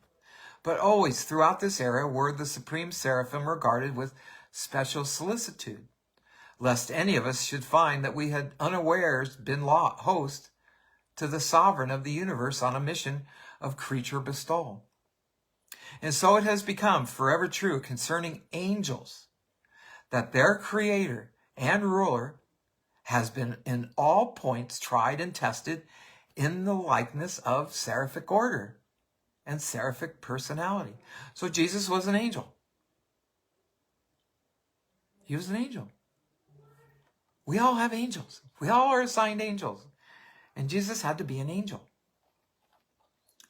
But always throughout this era were the supreme seraphim regarded with special solicitude, lest any of us should find that we had unawares been host to the sovereign of the universe on a mission of creature bestowal. And so it has become forever true concerning angels that their creator and ruler has been in all points tried and tested in the likeness of seraphic order and seraphic personality. So Jesus was an angel. He was an angel. We all have angels. We all are assigned angels. And Jesus had to be an angel.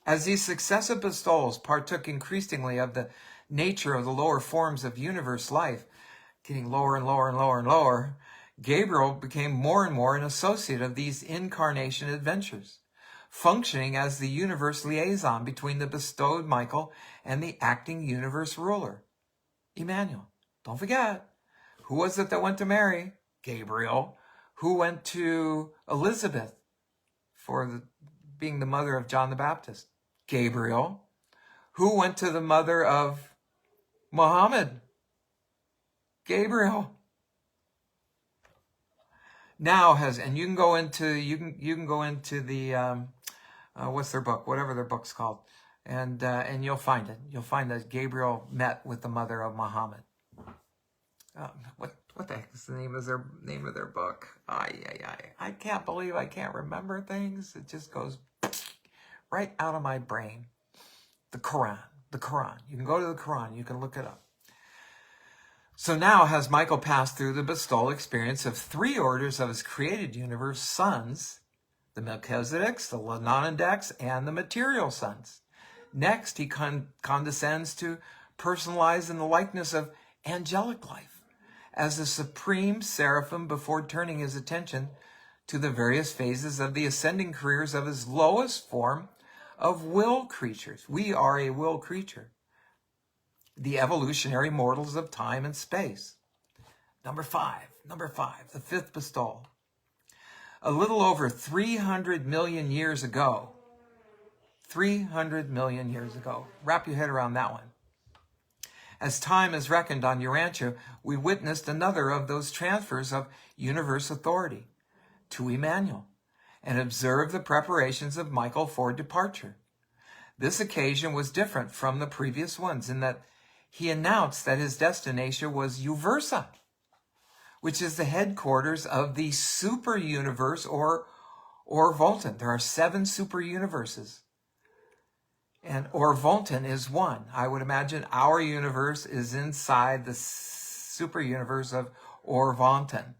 As these successive bestowals partook increasingly of the nature of the lower forms of universe life, getting lower and lower and lower and lower, Gabriel became more and more an associate of these incarnation adventures, functioning as the universe liaison between the bestowed Michael and the acting universe ruler, Emmanuel. Don't forget, who was it that went to Mary? Gabriel. Who went to Elizabeth for being the mother of John the Baptist? Gabriel. Who went to the mother of Muhammad? Gabriel. Now and you can go into the what's their book, whatever their book's called, and you'll find it. You'll find that Gabriel met with the mother of Muhammad. What the heck is the name of their book? I can't believe I can't remember things. It just goes right out of my brain. The Quran. You can go to the Quran. You can look it up. So now has Michael passed through the bestowal experience of three orders of his created universe sons, the Melchizedeks, the Lananandeks, and the material sons. Next, he condescends to personalize in the likeness of angelic life as the supreme seraphim before turning his attention to the various phases of the ascending careers of his lowest form of will creatures. We are a will creature. The evolutionary mortals of time and space. Number five, the fifth bestowal. A little over 300 million years ago. 300 million years ago. Wrap your head around that one. As time is reckoned on Urantia, we witnessed another of those transfers of universe authority to Emmanuel and observed the preparations of Michael for departure. This occasion was different from the previous ones in that he announced that his destination was Uversa, which is the headquarters of the super universe or Voltan. There are 7 super universes, and Voltan is one. I would imagine our universe is inside the super universe of Voltan.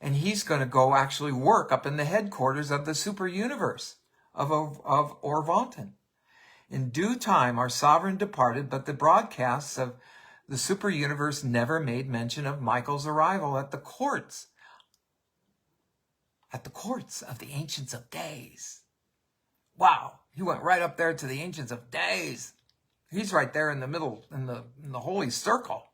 And he's going to go actually work up in the headquarters of the super universe of Voltan. In due time, our sovereign departed, but the broadcasts of the super universe never made mention of Michael's arrival at the courts of the Ancients of Days. Wow, he went right up there to the Ancients of Days. He's right there in the middle, in the holy circle.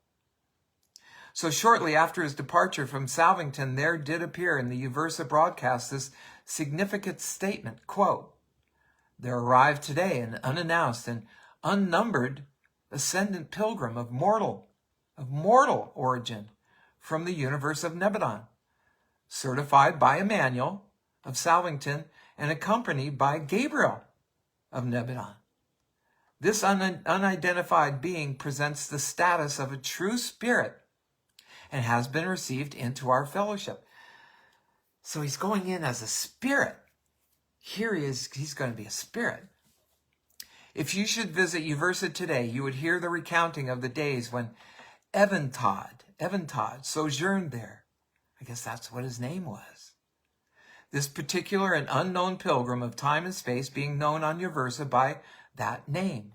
So shortly after his departure from Salvington, there did appear in the Uversa broadcast this significant statement, quote, "There arrived today an unannounced and unnumbered ascendant pilgrim of mortal origin from the universe of Nebadon, certified by Emmanuel of Salvington and accompanied by Gabriel of Nebadon. This unidentified being presents the status of a true spirit and has been received into our fellowship." So he's going in as a spirit. Here he is, he's going to be a spirit. If you should visit Uversa today, you would hear the recounting of the days when Evantod sojourned there. I guess that's what his name was. This particular and unknown pilgrim of time and space being known on Uversa by that name.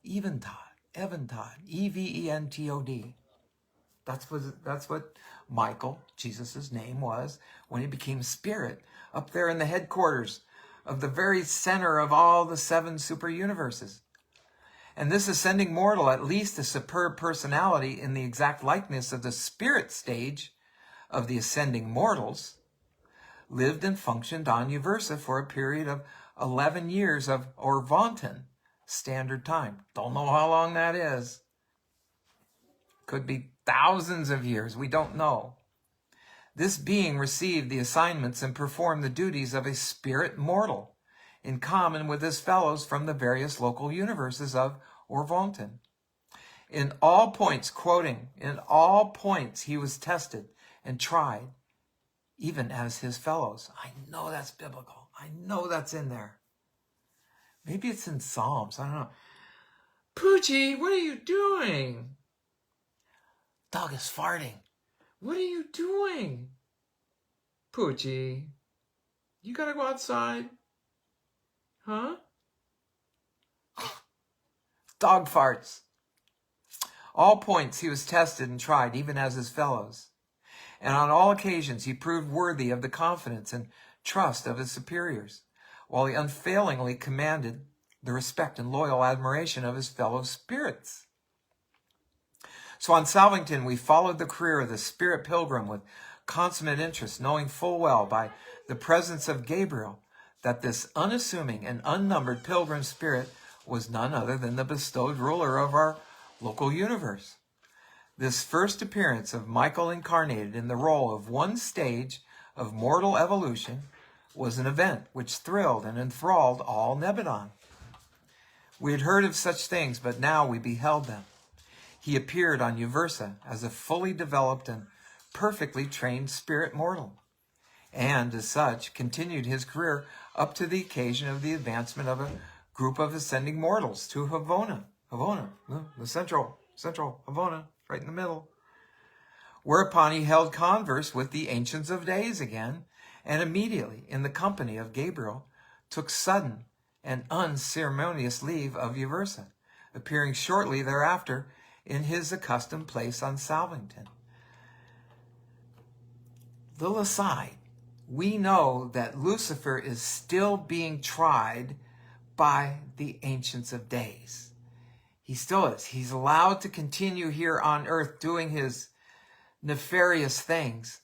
Evantod, E-V-E-N-T-O-D. That's what Michael, Jesus' name, was when he became spirit up there in the headquarters of the very center of all the 7 super universes. And this ascending mortal, at least a superb personality in the exact likeness of the spirit stage of the ascending mortals, lived and functioned on Uversa for a period of 11 years of Orvontan Standard Time. Don't know how long that is. Could be thousands of years. We don't know. This being received the assignments and performed the duties of a spirit mortal in common with his fellows from the various local universes of Orvontan. In all points, quoting, in all points he was tested and tried, even as his fellows. I know that's biblical. I know that's in there. Maybe it's in Psalms. I don't know. Poochie, what are you doing? Dog is farting. What are you doing? Poochie, you gotta go outside. Huh? Dog farts. All points he was tested and tried, even as his fellows. And on all occasions he proved worthy of the confidence and trust of his superiors, while he unfailingly commanded the respect and loyal admiration of his fellow spirits. So on Salvington, we followed the career of the spirit pilgrim with consummate interest, knowing full well by the presence of Gabriel that this unassuming and unnumbered pilgrim spirit was none other than the bestowed ruler of our local universe. This first appearance of Michael incarnated in the role of one stage of mortal evolution was an event which thrilled and enthralled all Nebadon. We had heard of such things, but now we beheld them. He appeared on Uversa as a fully developed and perfectly trained spirit mortal, and as such continued his career up to the occasion of the advancement of a group of ascending mortals to Havona, the central Havona, right in the middle. Whereupon he held converse with the Ancients of Days again, and immediately, in the company of Gabriel, took sudden and unceremonious leave of Uversa, appearing shortly thereafter in his accustomed place on Salvington. Little aside, we know that Lucifer is still being tried by the Ancients of Days. He still is. He's allowed to continue here on earth doing his nefarious things,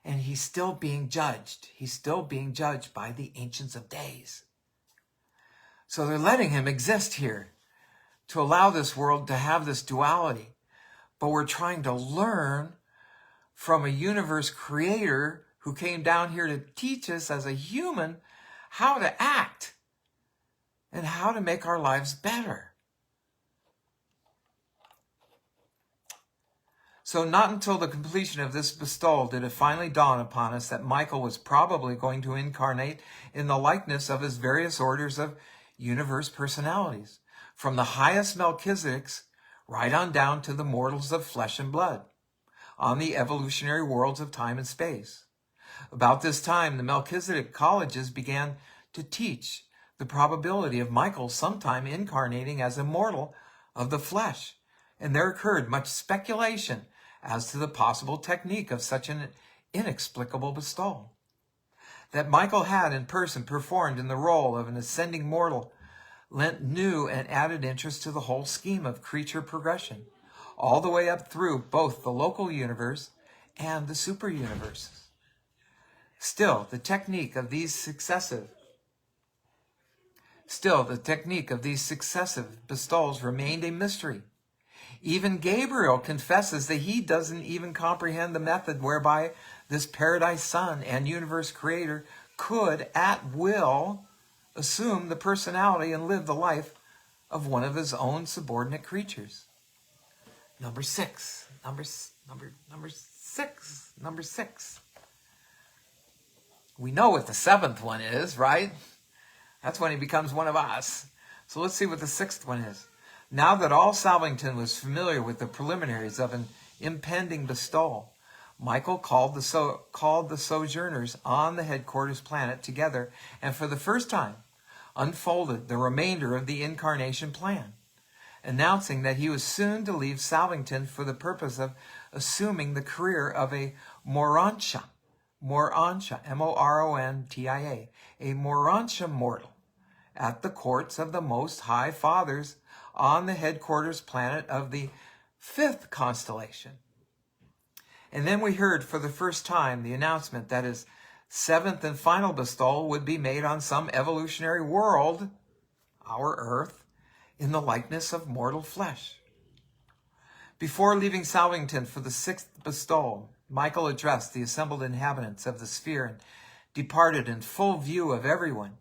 and he's still being judged. He's still being judged by the Ancients of Days. So they're letting him exist here to allow this world to have this duality. But we're trying to learn from a universe creator who came down here to teach us as a human how to act and how to make our lives better. So not until the completion of this bestowal did it finally dawn upon us that Michael was probably going to incarnate in the likeness of his various orders of universe personalities, from the highest Melchizedeks right on down to the mortals of flesh and blood, on the evolutionary worlds of time and space. About this time, the Melchizedek colleges began to teach the probability of Michael sometime incarnating as a mortal of the flesh, and there occurred much speculation as to the possible technique of such an inexplicable bestowal. That Michael had in person performed in the role of an ascending mortal lent new and added interest to the whole scheme of creature progression, all the way up through both the local universe and the super universes. Still, the technique of these successive bestowals remained a mystery. Even Gabriel confesses that he doesn't even comprehend the method whereby this paradise son and universe creator could, at will, assume the personality and live the life of one of his own subordinate creatures. Number six. We know what the seventh one is, right? That's when he becomes one of us. So let's see what the sixth one is. Now that all Salvington was familiar with the preliminaries of an impending bestowal, Michael called the sojourners on the headquarters planet together and for the first time unfolded the remainder of the incarnation plan, announcing that he was soon to leave Salvington for the purpose of assuming the career of a Morontia, M-O-R-O-N-T-I-A, a Morontia mortal at the courts of the Most High Fathers on the headquarters planet of the fifth constellation. And then we heard for the first time the announcement that his seventh and final bestowal would be made on some evolutionary world, our Earth, in the likeness of mortal flesh. Before leaving Salvington for the sixth bestowal, Michael addressed the assembled inhabitants of the sphere and departed in full view of everyone,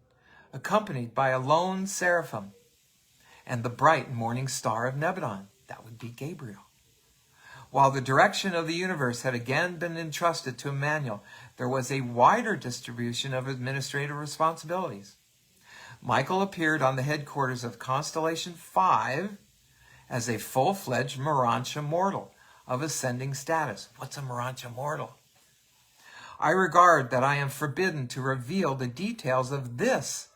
accompanied by a lone seraphim and the bright morning star of Nebadon. That would be Gabriel. While the direction of the universe had again been entrusted to Emmanuel, there was a wider distribution of administrative responsibilities. Michael appeared on the headquarters of Constellation 5 as a full-fledged Morantia mortal of ascending status. What's a Morantia mortal? I regard that I am forbidden to reveal the details of this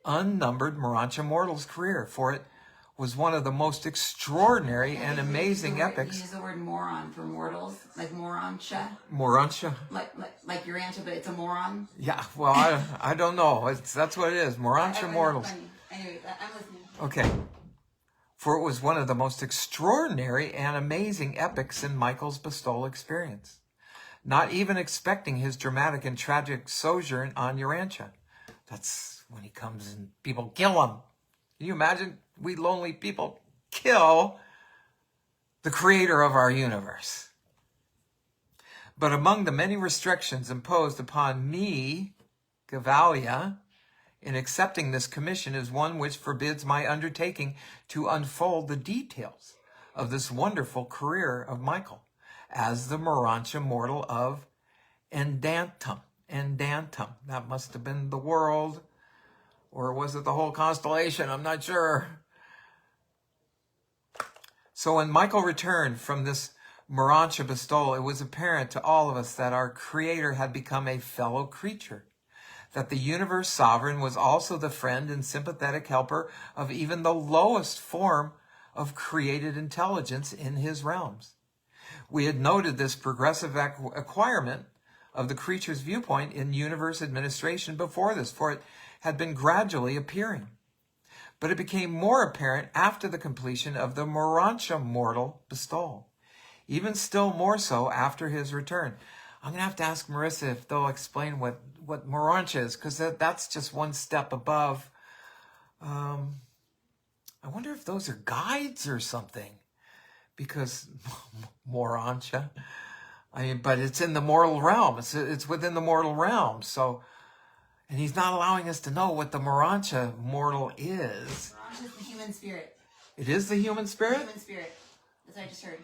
unnumbered Morantia mortal's career, for it was one of the most extraordinary and amazing epics. You use the word moron for mortals, like morantia. Morantia? Like your answer, but it's a moron. Yeah, well, I don't know. That's what it is. Morantia mortals. Anyway, I'm listening. Okay. For it was one of the most extraordinary and amazing epics in Michael's bestowal experience. Not even expecting his dramatic and tragic sojourn on Urantia. That's when he comes and people kill him. Can you imagine? We lonely people kill the creator of our universe. But among the many restrictions imposed upon me, Gavalia, in accepting this commission is one which forbids my undertaking to unfold the details of this wonderful career of Michael as the Morantia mortal of Endantum. Endantum. That must have been the world, or was it the whole constellation? I'm not sure. So when Michael returned from this Morantia bestowal, it was apparent to all of us that our Creator had become a fellow creature, that the universe sovereign was also the friend and sympathetic helper of even the lowest form of created intelligence in his realms. We had noted this progressive acquirement of the creature's viewpoint in universe administration before this, for it had been gradually appearing. But it became more apparent after the completion of the Morantia mortal bestowal, even still more so after his return. I'm going to have to ask Marisa if they'll explain what Morantia is, because that's just one step above. I wonder if those are guides or something, because Morantia, but it's in the mortal realm. It's within the mortal realm. So, and he's not allowing us to know what the Morantia mortal is. Morantia is the human spirit. It is the human spirit? The human spirit. That's what I just heard.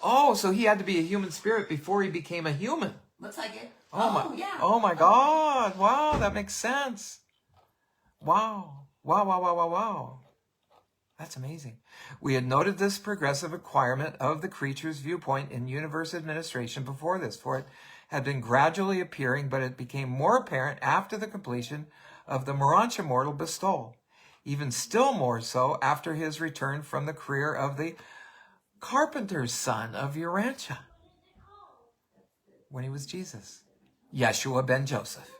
Oh, so he had to be a human spirit before he became a human. Looks like it. Yeah. Oh my God. Wow, that makes sense. Wow. Wow. That's amazing. We had noted this progressive acquirement of the creature's viewpoint in universe administration before this, for it had been gradually appearing, but it became more apparent after the completion of the Morantia mortal bestowal, even still more so after his return from the career of the carpenter's son of Urantia, when he was Jesus, Yeshua ben Joseph.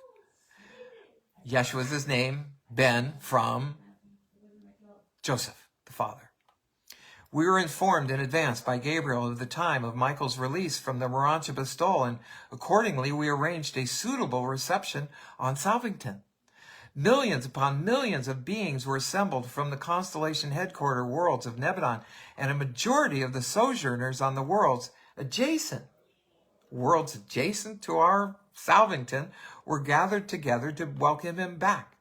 Yeshua is his name, Ben from Joseph, the father. We were informed in advance by Gabriel of the time of Michael's release from the Morantia bestowal, and accordingly we arranged a suitable reception on Salvington. Millions upon millions of beings were assembled from the constellation headquarter worlds of Nebadon, and a majority of the sojourners on the worlds adjacent to our Salvington were gathered together to welcome him back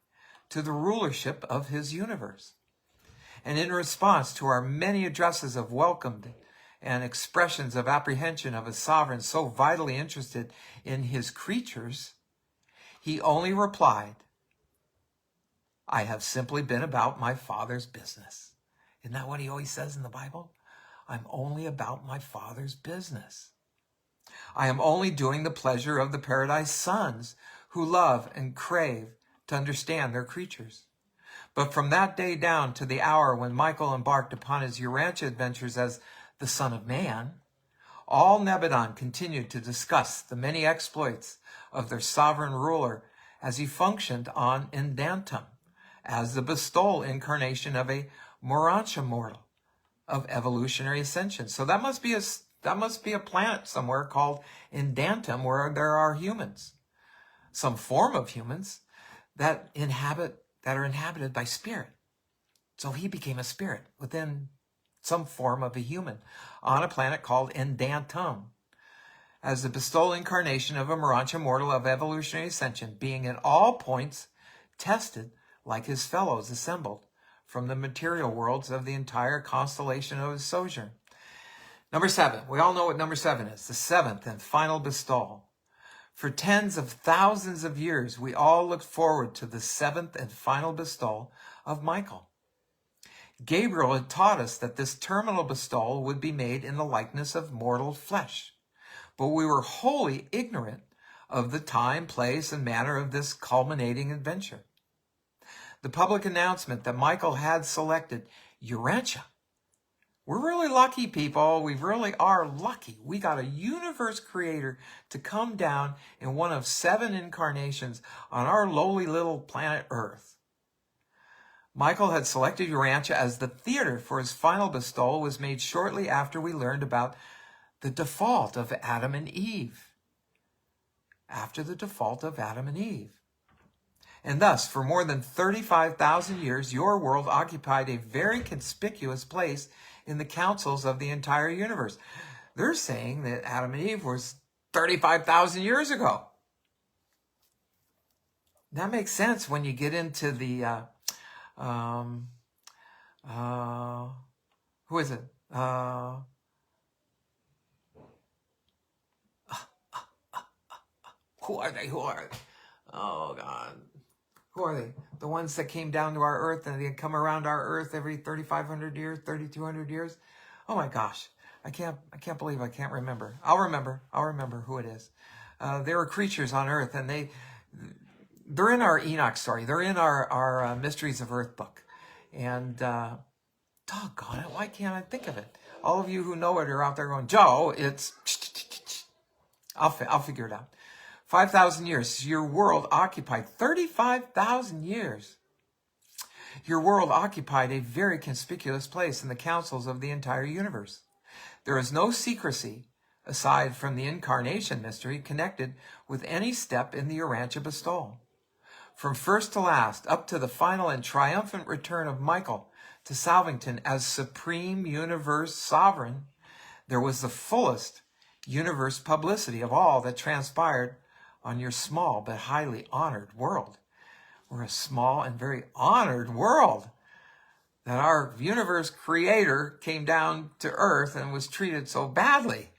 to the rulership of his universe. And in response to our many addresses of welcome and expressions of apprehension of a sovereign so vitally interested in his creatures, he only replied, "I have simply been about my Father's business." Isn't that what he always says in the Bible? I'm only about my Father's business. I am only doing the pleasure of the paradise sons who love and crave to understand their creatures. But from that day down to the hour when Michael embarked upon his Urantia adventures as the Son of Man, all Nebadon continued to discuss the many exploits of their sovereign ruler as he functioned on Endantum, as the bestowal incarnation of a Morantia mortal of evolutionary ascension. So that must be a planet somewhere called Endantum where there are humans. some form of humans that are inhabited by spirit. So he became a spirit within some form of a human on a planet called Endantum, as the bestowal incarnation of a Morancha mortal of evolutionary ascension, being in all points tested like his fellows assembled from the material worlds of the entire constellation of his sojourn. Number 7. We all know what number 7 is, the 7th and final bestowal. For tens of thousands of years, we all looked forward to the 7th and final bestowal of Michael. Gabriel had taught us that this terminal bestowal would be made in the likeness of mortal flesh, but we were wholly ignorant of the time, place, and manner of this culminating adventure. The public announcement that Michael had selected Urantia. We're really lucky, people. We really are lucky. We got a universe creator to come down in one of 7 incarnations on our lowly little planet Earth. Michael had selected Urantia as the theater for his final bestowal was made shortly after we learned about the default of Adam and Eve. After the default of Adam and Eve. And thus, for more than 35,000 years, your world occupied a very conspicuous place in the councils of the entire universe. They're saying that Adam and Eve was 35,000 years ago. That makes sense when you get into the, who is it? Who are they? Oh, God. Who are they? The ones that came down to our Earth and they come around our Earth every 3,500 years, 3,200 years. Oh my gosh. I can't believe I can't remember. I'll remember who it is. There are creatures on Earth and they're in our Enoch story. They're in our Mysteries of Earth book. And doggone it, why can't I think of it? All of you who know it are out there going, Joe, it's... I'll figure it out. 5,000 years. Your world occupied 35,000 years. Your world occupied a very conspicuous place in the councils of the entire universe. There is no secrecy, aside from the incarnation mystery, connected with any step in the Urantia bestowal. From first to last, up to the final and triumphant return of Michael to Salvington as supreme universe sovereign, there was the fullest universe publicity of all that transpired on your small but highly honored world. We're a small and very honored world. That our universe creator came down to Earth and was treated so badly.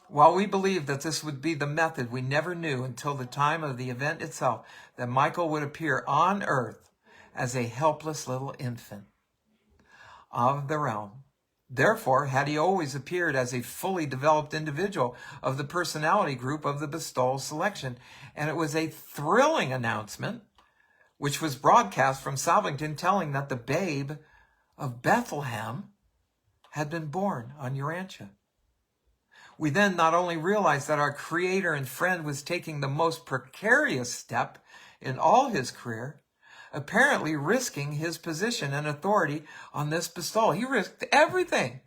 While we believed that this would be the method, we never knew until the time of the event itself that Michael would appear on Earth as a helpless little infant of the realm. Therefore, had he always appeared as a fully developed individual of the personality group of the bestowal selection, and it was a thrilling announcement, which was broadcast from Salvington, telling that the babe of Bethlehem had been born on Urantia. We then not only realized that our creator and friend was taking the most precarious step in all his career, apparently risking his position and authority on this bestowal. He risked everything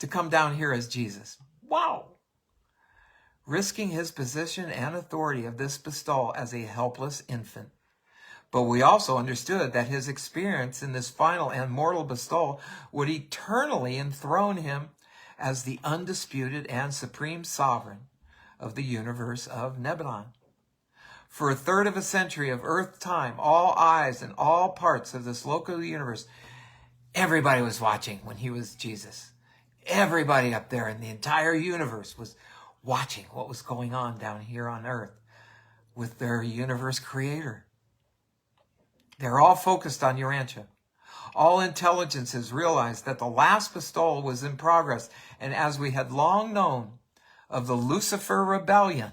to come down here as Jesus. Wow! Risking his position and authority of this bestowal as a helpless infant. But we also understood that his experience in this final and mortal bestowal would eternally enthrone him as the undisputed and supreme sovereign of the universe of Nebulon. For a third of a century of Earth time, all eyes in all parts of this local universe, everybody was watching when he was Jesus. Everybody up there in the entire universe was watching what was going on down here on Earth with their universe creator. They're all focused on Urantia. All intelligences realized that the last bestowal was in progress, and as we had long known of the Lucifer rebellion,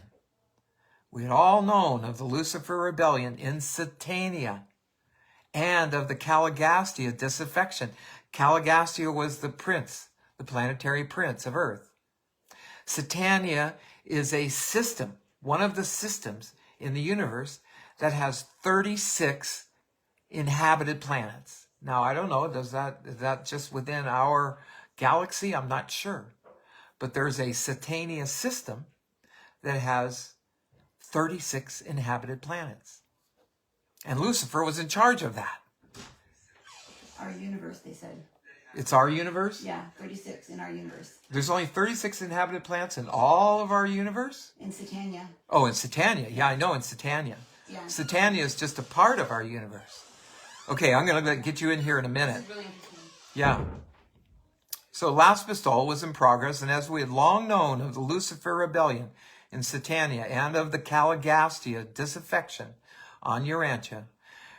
we had all known of the Lucifer rebellion in Satania and of the Caligastia disaffection. Caligastia was the prince, the planetary prince of Earth. Satania is a system, one of the systems in the universe that has 36 inhabited planets. Now, I don't know, is that just within our galaxy? I'm not sure. But there's a Satania system that has 36 inhabited planets. And Lucifer was in charge of that. Our universe, they said. It's our universe? Yeah, 36 in our universe. There's only 36 inhabited planets in all of our universe? In Satania. Oh, in Satania. Yeah, I know in Satania. Yeah. Satania is just a part of our universe. Okay, I'm going to get you in here in a minute. This is really interesting. Yeah. So last bestowal was in progress, and as we had long known of the Lucifer rebellion in Satania and of the Caligastia disaffection on Urantia,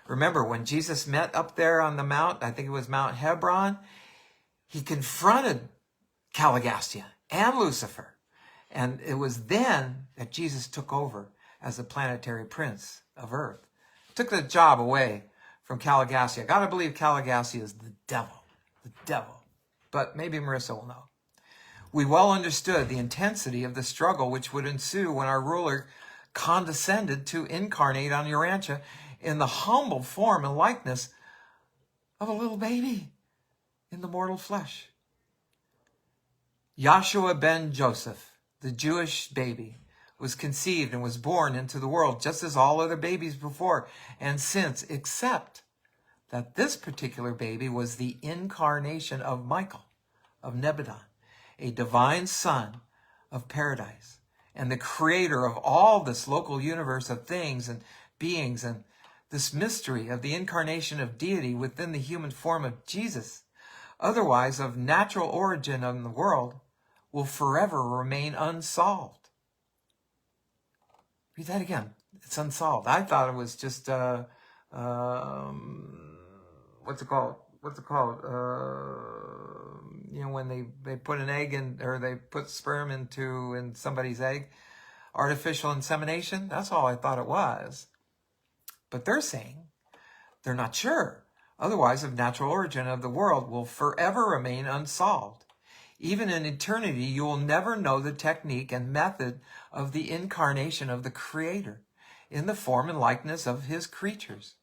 remember when Jesus met up there on the mount, I think it was Mount Hebron, he confronted Caligastia and Lucifer. And it was then that Jesus took over as the planetary prince of Earth. Took the job away from Caligastia. I gotta believe Caligastia is the devil. The devil. But maybe Marisa will know. We well understood the intensity of the struggle which would ensue when our ruler condescended to incarnate on Urantia in the humble form and likeness of a little baby in the mortal flesh. Yahshua ben Joseph, the Jewish baby, was conceived and was born into the world just as all other babies before and since, except that this particular baby was the incarnation of Michael, of Nebadon, a divine son of paradise, and the creator of all this local universe of things and beings, and this mystery of the incarnation of deity within the human form of Jesus, otherwise of natural origin in the world, will forever remain unsolved. Read that again. It's unsolved. I thought it was just, what's it called? When they put an egg in, or they put sperm in somebody's egg, artificial insemination. That's all I thought it was. But they're saying they're not sure. Otherwise, of natural origin of the world will forever remain unsolved. Even in eternity, you will never know the technique and method of the incarnation of the Creator in the form and likeness of his creatures.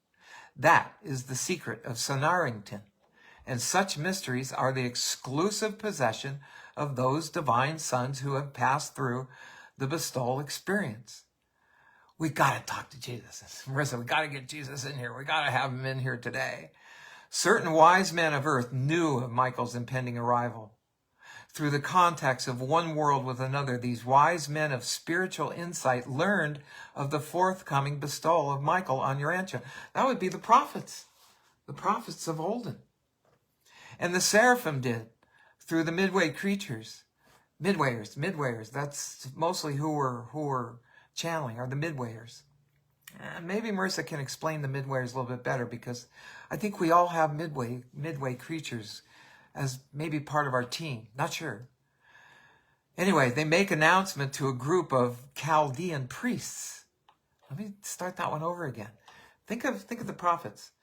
That is the secret of Sonarington, and such mysteries are the exclusive possession of those divine sons who have passed through the bestowal experience. We got to talk to Jesus. Marisa, we got to get Jesus in here. We got to have him in here today. Certain wise men of earth knew of Michael's impending arrival. Through the contacts of one world with another, these wise men of spiritual insight learned of the forthcoming bestowal of Michael on Urantia. That would be the prophets of olden. And the seraphim did, through the midway creatures. Midwayers, that's mostly who were channeling, are the midwayers. Maybe Marisa can explain the midwayers a little bit better, because I think we all have midway creatures as maybe part of our team. Not sure. Anyway, they make announcement to a group of Chaldean priests. Let me start that one over again. Think of the prophets.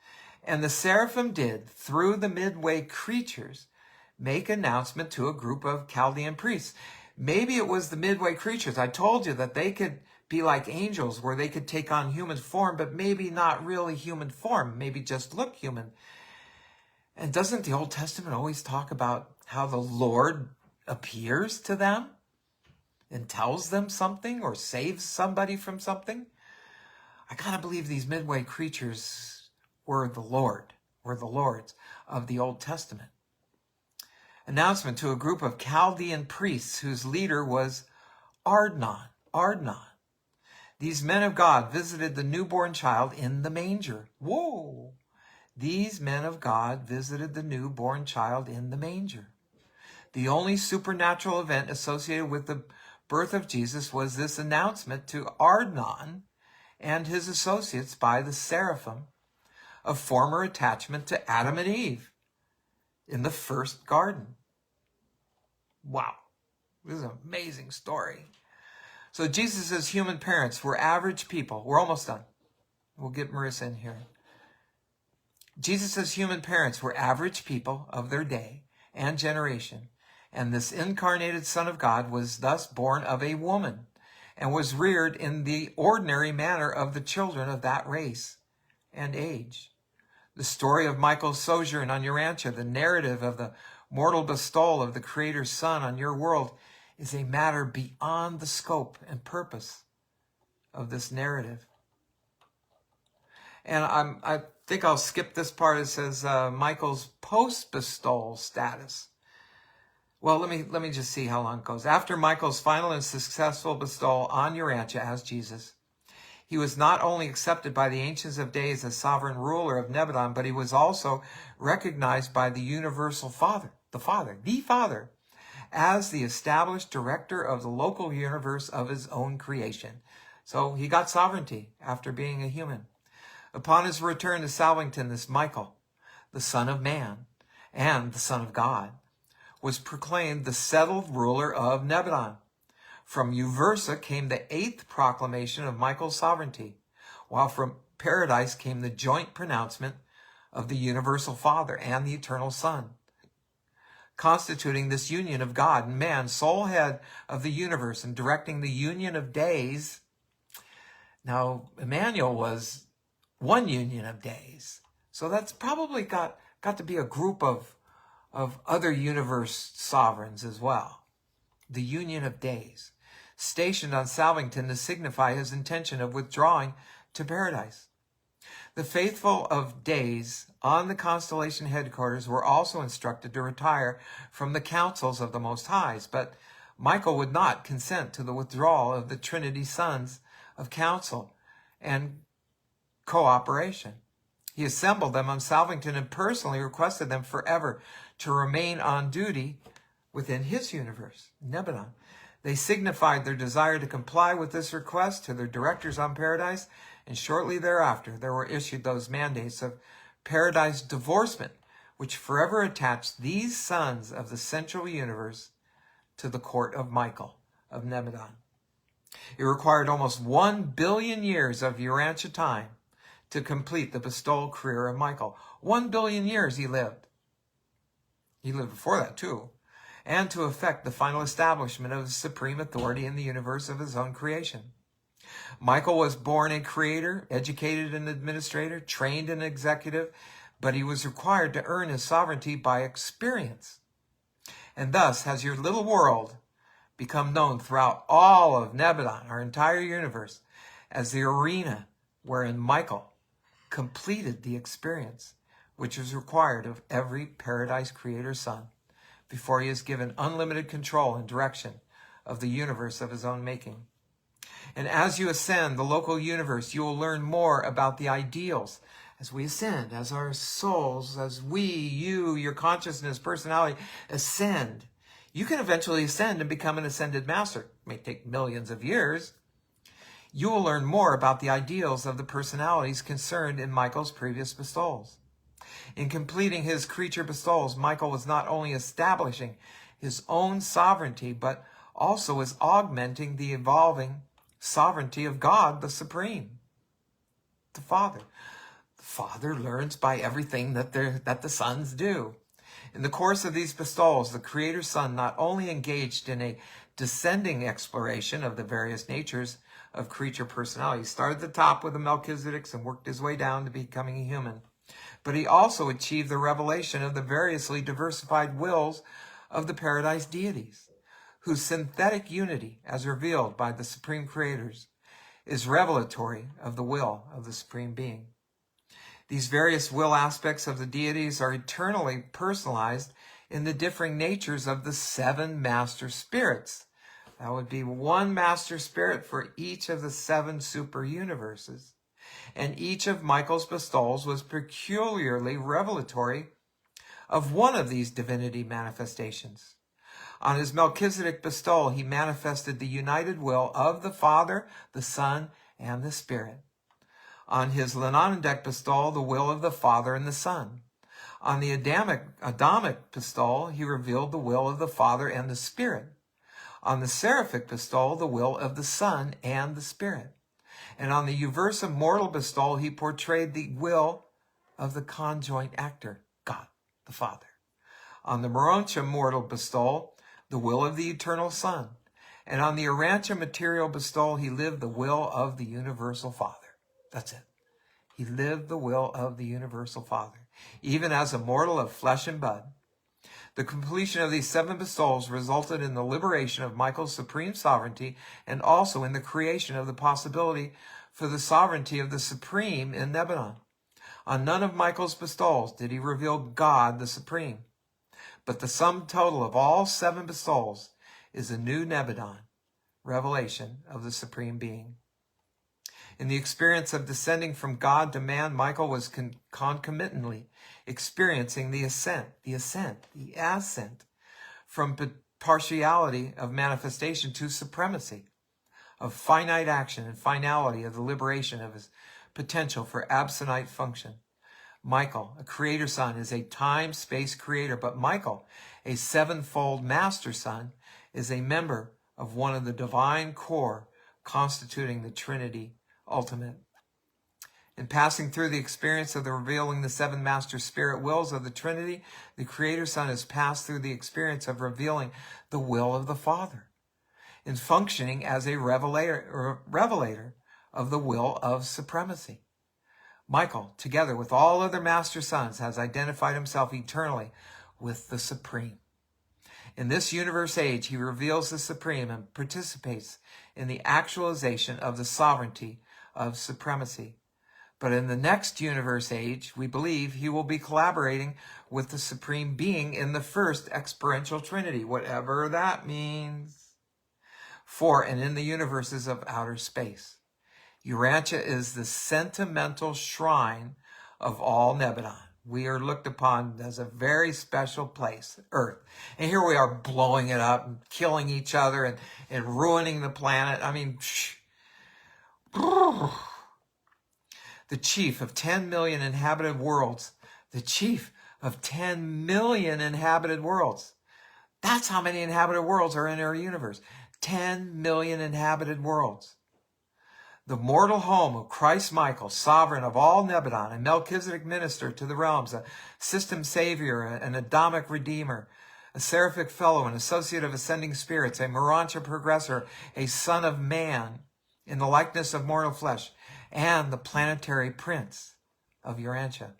And the seraphim did, through the midway creatures, make announcement to a group of Chaldean priests. Maybe it was the midway creatures. I told you that they could be like angels, where they could take on human form, but maybe not really human form, maybe just look human. And doesn't the Old Testament always talk about how the Lord appears to them and tells them something or saves somebody from something? I gotta believe these midway creatures were the Lords of the Old Testament. Announcement to a group of Chaldean priests whose leader was Ardnon. These men of God visited the newborn child in the manger. Whoa! These men of God visited the newborn child in the manger. The only supernatural event associated with the birth of Jesus was this announcement to Ardnon and his associates by the seraphim of former attachment to Adam and Eve in the first garden. Wow, this is an amazing story. So Jesus' human parents were average people. We're almost done. We'll get Marisa in here. Jesus' human parents were average people of their day and generation, and this incarnated Son of God was thus born of a woman and was reared in the ordinary manner of the children of that race and age. The story of Michael's sojourn on Urantia, the narrative of the mortal bestowal of the Creator's Son on your world, is a matter beyond the scope and purpose of this narrative. And I think I'll skip this part. It says Michael's post-bestowal status. Well, let me just see how long it goes. After Michael's final and successful bestowal on Urantia as Jesus, he was not only accepted by the Ancients of Days as sovereign ruler of Nebadon, but he was also recognized by the Universal Father, the Father, as the established director of the local universe of his own creation. So he got sovereignty after being a human. Upon his return to Salvington, this Michael, the Son of Man and the Son of God, was proclaimed the settled ruler of Nebadon. From Uversa came the 8th proclamation of Michael's sovereignty, while from Paradise came the joint pronouncement of the Universal Father and the Eternal Son, constituting this union of God and man, sole head of the universe and directing the union of days. Now, Emmanuel was one union of days, so that's probably got to be a group of other universe sovereigns as well. The union of days, stationed on Salvington to signify his intention of withdrawing to Paradise. The faithful of days on the constellation headquarters were also instructed to retire from the councils of the Most Highs, but Michael would not consent to the withdrawal of the Trinity Sons of counsel and cooperation. He assembled them on Salvington and personally requested them forever to remain on duty within his universe, Nebadon. They signified their desire to comply with this request to their directors on Paradise, and shortly thereafter there were issued those mandates of Paradise divorcement, which forever attached these sons of the central universe to the court of Michael of Nebadon. It required almost 1 billion years of Urantia time to complete the bestowal career of Michael. 1 billion years he lived. He lived before that too. And to effect the final establishment of his supreme authority in the universe of his own creation. Michael was born a creator, educated an administrator, trained an executive, but he was required to earn his sovereignty by experience. And thus has your little world become known throughout all of Nebadon, our entire universe, as the arena wherein Michael completed the experience which is required of every Paradise Creator Son before he is given unlimited control and direction of the universe of his own making. And as you ascend the local universe, you will learn more about the ideals. As we ascend, as our souls, as we, you, your consciousness, personality ascend, you can eventually ascend and become an ascended master. It may take millions of years. You will learn more about the ideals of the personalities concerned in Michael's previous bestowals. In completing his creature bestowals, Michael was not only establishing his own sovereignty, but also is augmenting the evolving sovereignty of God, the Supreme, the Father. The Father learns by everything that the sons do. In the course of these bestowals, the Creator Son not only engaged in a descending exploration of the various natures of creature personality. He started at the top with the Melchizedeks and worked his way down to becoming a human. But he also achieved the revelation of the variously diversified wills of the Paradise deities, whose synthetic unity, as revealed by the Supreme Creators, is revelatory of the will of the Supreme Being. These various will aspects of the deities are eternally personalized in the differing natures of the 7 master spirits. That would be 1 master spirit for each of the 7 super universes. And each of Michael's bestowals was peculiarly revelatory of one of these divinity manifestations. On his Melchizedek bestowal, he manifested the united will of the Father, the Son, and the Spirit. On his Lenonendek bestowal, the will of the Father and the Son. On the Adamic bestowal, he revealed the will of the Father and the Spirit. On the Seraphic bestowal, the will of the Son and the Spirit. And on the Uversa mortal bestowal, he portrayed the will of the conjoint actor, God, the Father. On the Morontia mortal bestowal, the will of the Eternal Son. And on the Urantia material bestowal, he lived the will of the Universal Father. That's it. He lived the will of the Universal Father, even as a mortal of flesh and blood. The completion of these 7 bestowals resulted in the liberation of Michael's supreme sovereignty and also in the creation of the possibility for the sovereignty of the Supreme in Nebuchadnezzar. On none of Michael's bestowals did he reveal God the Supreme, but the sum total of all 7 bestowals is a new Nebuchadnezzar, revelation of the Supreme Being. In the experience of descending from God to man, Michael was concomitantly experiencing the ascent from partiality of manifestation to supremacy, of finite action and finality of the liberation of his potential for absonite function. Michael, a creator son, is a time-space creator, but Michael, a sevenfold master son, is a member of one of the divine core constituting the Trinity ultimate. In passing through the experience of the revealing the 7 master spirit wills of the Trinity, the creator son has passed through the experience of revealing the will of the Father, in functioning as a revelator of the will of supremacy. Michael, together with all other master sons, has identified himself eternally with the Supreme. In this universe age, he reveals the Supreme and participates in the actualization of the sovereignty of supremacy. But in the next universe age, we believe he will be collaborating with the Supreme Being in the first experiential Trinity, whatever that means, for and in the universes of outer space. Urantia is the sentimental shrine of all Nebuchadnezzar. We are looked upon as a very special place, Earth. And here we are blowing it up and killing each other and ruining the planet. I mean, the chief of 10 million inhabited worlds. The chief of 10 million inhabited worlds. That's how many inhabited worlds are in our universe. 10 million inhabited worlds. The mortal home of Christ Michael, sovereign of all Nebuchadnezzar, a Melchizedek minister to the realms, a system savior, an Adamic redeemer, a seraphic fellow, an associate of ascending spirits, a Morantia progressor, a son of man in the likeness of mortal flesh, and the planetary prince of Urantia.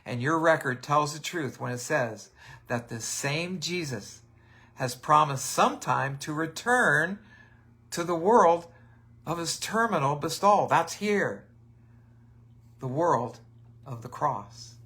And your record tells the truth when it says that this same Jesus has promised sometime to return to the world of his terminal bestowal. That's here. The world of the cross.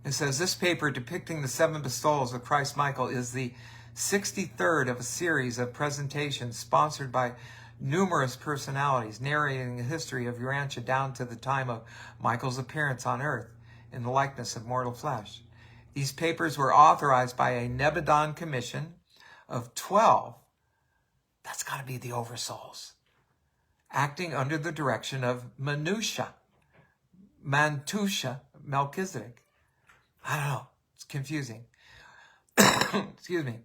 It says this paper depicting the 7 bestowals of Christ Michael is the 63rd of a series of presentations sponsored by numerous personalities narrating the history of Urantia down to the time of Michael's appearance on earth in the likeness of mortal flesh. These papers were authorized by a Nebuchadnezzar commission of 12. That's got to be the oversouls, acting under the direction of Mantusha, Melchizedek. I don't know. It's confusing. Excuse me.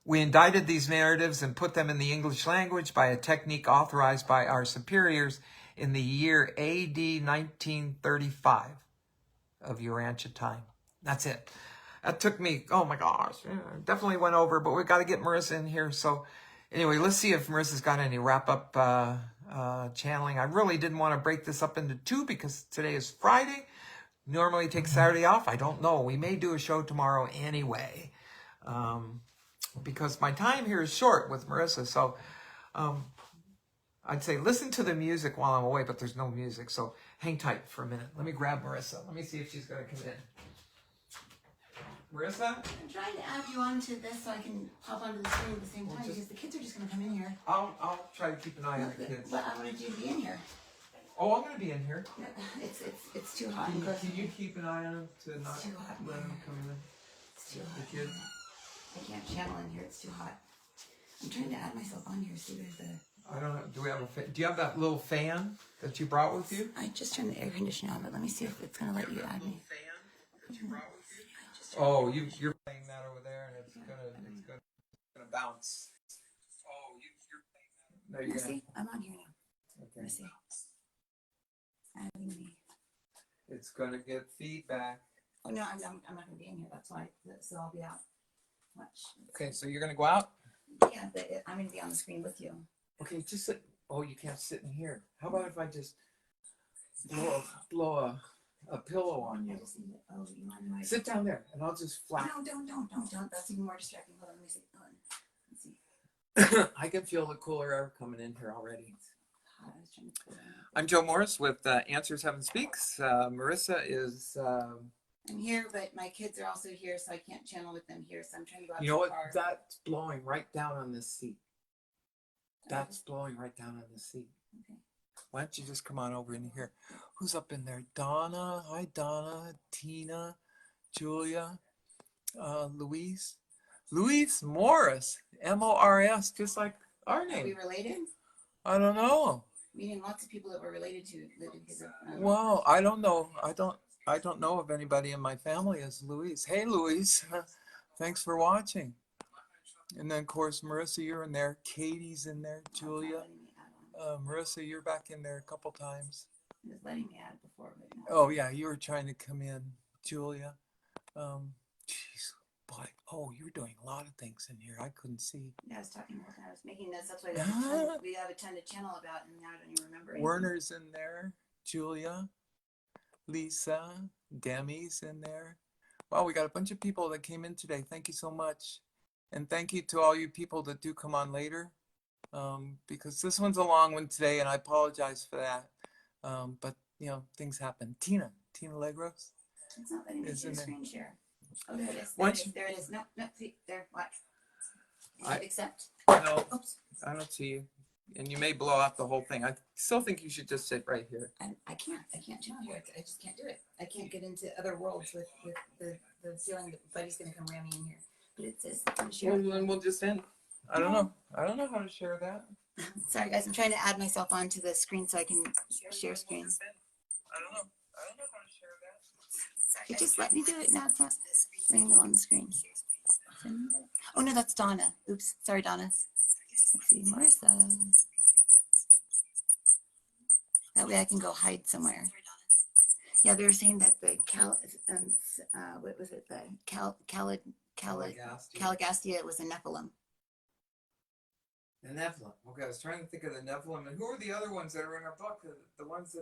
We indicted these narratives and put them in the English language by a technique authorized by our superiors in the year AD 1935 of Urantia time. That's it. That took me, oh my gosh, definitely went over, but we got to get Marisa in here. So anyway, let's see if Marisa's got any wrap-up channeling. I really didn't want to break this up into 2 because today is Friday. Normally take Saturday off. I don't know. We may do a show tomorrow anyway. Because my time here is short with Marisa. So I'd say listen to the music while I'm away, but there's no music. So hang tight for a minute. Let me grab Marisa. Let me see if she's going to come in. Marisa? I'm trying to add you onto this so I can pop onto the screen at the same time because the kids are just going to come in here. I'll try to keep an eye on the kids. But I wanted you to be in here. Oh, I'm going to be in here. It's too hot. Can you keep an eye on them to not let them come in? It's too hot. The kids? I can't channel in here. It's too hot. I'm trying to add myself on here. See, there's a... I don't know. Do we have a fan? Do you have that little fan that you brought with you? I just turned the air conditioner on, but let me see if it's going to let you add me. Fan that you brought with you? Oh, you're playing that over there, and it's gonna bounce. Oh, you're playing that. No, you're gonna... See, I'm on here now. Okay. Let me see. Adding me. It's gonna get feedback. Oh no, I'm not going to be in here. That's why. So I'll be out. Watch. Okay, so you're gonna go out? Yeah, but I'm going to be on the screen with you. Okay, just sit. Oh, you can't sit in here. How about if I just blow a a pillow on you. Oh, you want my... Sit down there, and I'll just flap. No, don't. That's even more distracting. Hold on, let me see. Hold on. Let's see. I can feel the cooler air coming in here already. I was trying to pull it out. I'm Joe Morris with Answers Heaven Speaks. Marisa is... I'm here, but my kids are also here, so I can't channel with them here. So I'm trying to go out you to know the what? car. That's blowing right down on this seat. That's blowing right down on this seat. Okay. Why don't you just come on over in here? Who's up in there? Donna. Hi, Donna. Tina. Julia. Louise. Louise Morris. M-O-R-S, just like our Are we name. related? I don't know. Meeting lots of people that we're related to live because of. Well, I don't know. I don't know if anybody in my family is Louise. Hey, Louise. Thanks for watching. And then, of course, Marisa, you're in there. Katie's in there. Julia. Marisa, you're back in there a couple times. It was letting me add before, but no. Oh, yeah, you were trying to come in. Julia. Jeez, boy. Oh, you're doing a lot of things in here. I couldn't see. Yeah, I was talking about that. I was making notes. That's why we have a ton to channel about, and now I don't even remember anything. Werner's in there. Julia. Lisa. Demi's in there. Wow, we got a bunch of people that came in today. Thank you so much. And thank you to all you people that do come on later. Because this one's a long one today, and I apologize for that. But, you know, things happen. Tina Legros. It's not letting me do screen share. Oh, there it is. There it is. No, see, there, watch. Accept. No, Oops. I don't see you. And you may blow out the whole thing. I still think you should just sit right here. I can't channel here. I just can't do it. I can't get into other worlds with the feeling that Buddy's going to come ramming in here. But it says share. Well, then we'll just end. I don't know. I don't know how to share that. Sorry, guys. I'm trying to add myself onto the screen so I can share screen. I don't know. I don't know how to share that. It just let me do it. Now it's not bringing it on the screen. Oh, no, that's Donna. Oops. Sorry, Donna. Let's see. Marisa. That way I can go hide somewhere. Yeah, they were saying that the what was it? The Caligastia was a Nephilim. The Nephilim. Okay, I was trying to think of the Nephilim. And who are the other ones that are in our book? The ones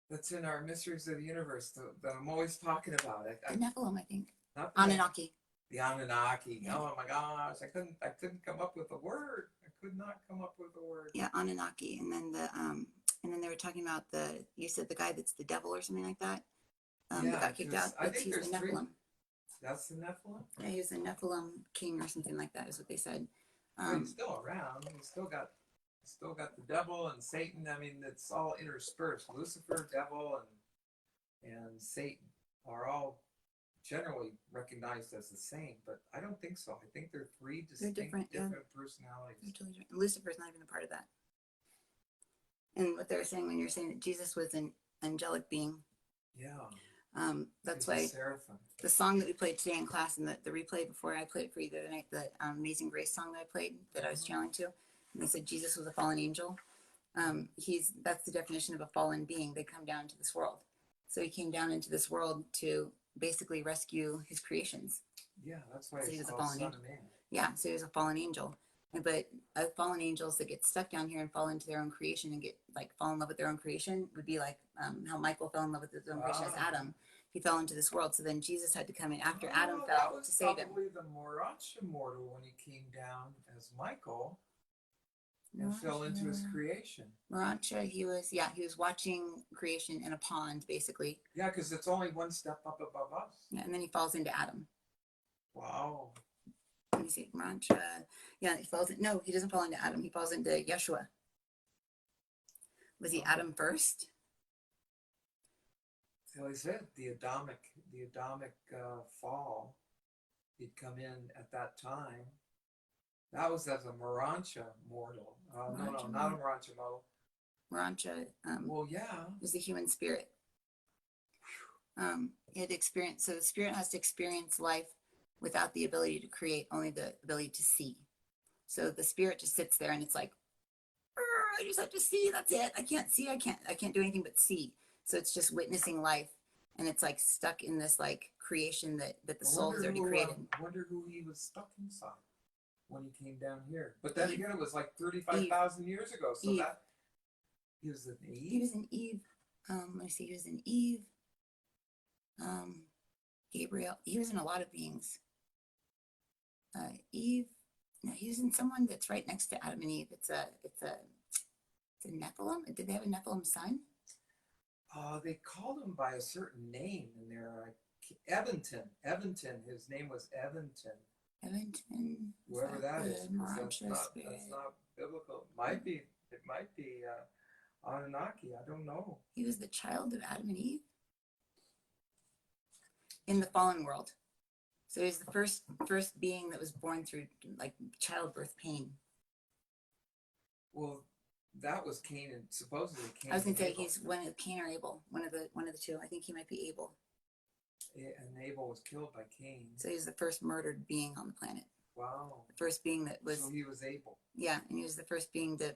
that's in our Mysteries of the Universe that I'm always talking about. The Nephilim, I think. Not the Anunnaki. The Anunnaki. Yeah. Oh my gosh, I couldn't come up with a word. I could not come up with a word. Yeah, Anunnaki. And then they were talking about you said the guy that's the devil or something like that. That got kicked out. I think he's there's the Nephilim. three. That's the Nephilim? Yeah, he was the Nephilim king or something like that is what they said. He's still around. He's still got the devil and Satan. I mean, it's all interspersed. Lucifer, devil, and Satan are all generally recognized as the same, but I don't think so. I think they're three distinct, different personalities. They're totally different. Lucifer's not even a part of that. And what they were saying when you're saying that Jesus was an angelic being. Yeah. That's why the song that we played today in class and the replay before I played it for you the other night, the Amazing Grace song that I played that I was channeling to, and they said Jesus was a fallen angel. That's the definition of a fallen being. They come down to this world. So he came down into this world to basically rescue his creations. Yeah, that's why so he was called a fallen Son angel. of Man. Yeah, so he was a fallen angel. But fallen angels that get stuck down here and fall into their own creation and fall in love with their own creation would be like how Michael fell in love with his own creation as Adam. He fell into this world. So then Jesus had to come in after Adam fell to save him. That was probably the Moris mortal when he came down as Michael and fell into his creation. Morancha, he was watching creation in a pond, basically. Yeah, because it's only one step up above us. Yeah, and then he falls into Adam. Wow. Let me see, Morancha. Yeah, he doesn't fall into Adam. He falls into Yeshua. Was he Adam first? So he said the Adamic fall. He'd come in at that time. That was as a Morancha mortal. No, not a Morancha mortal. Morancha. Well, yeah. Was the human spirit. It experienced. So the spirit has to experience life without the ability to create, only the ability to see. So the spirit just sits there and it's like, I just have to see. That's it. I can't see. I can't do anything but see. So it's just witnessing life, and it's like stuck in this like creation that the soul has already created. I wonder who he was stuck inside when he came down here. But then again, it was like 35,000 years ago. So Eve. that he was an Eve. He was an Eve. Let me see, he was in Eve. Gabriel, he was in a lot of beings. Eve, no, he was in someone that's right next to Adam and Eve. It's a Nephilim. Did they have a Nephilim son? They called him by a certain name in there. Evanton. Evanton. His name was Evanton. Evanton. Whoever that is. That's Not biblical. Might be. It might be Anunnaki. I don't know. He was the child of Adam and Eve in the fallen world. So he's the first being that was born through like childbirth pain. Well, that was Cain and supposedly Cain. I was gonna say he's one of Cain or Abel, one of the two. I think he might be Abel. Yeah, and Abel was killed by Cain. So he's the first murdered being on the planet. Wow. The first being that was. So he was Abel. Yeah, and he was the first being to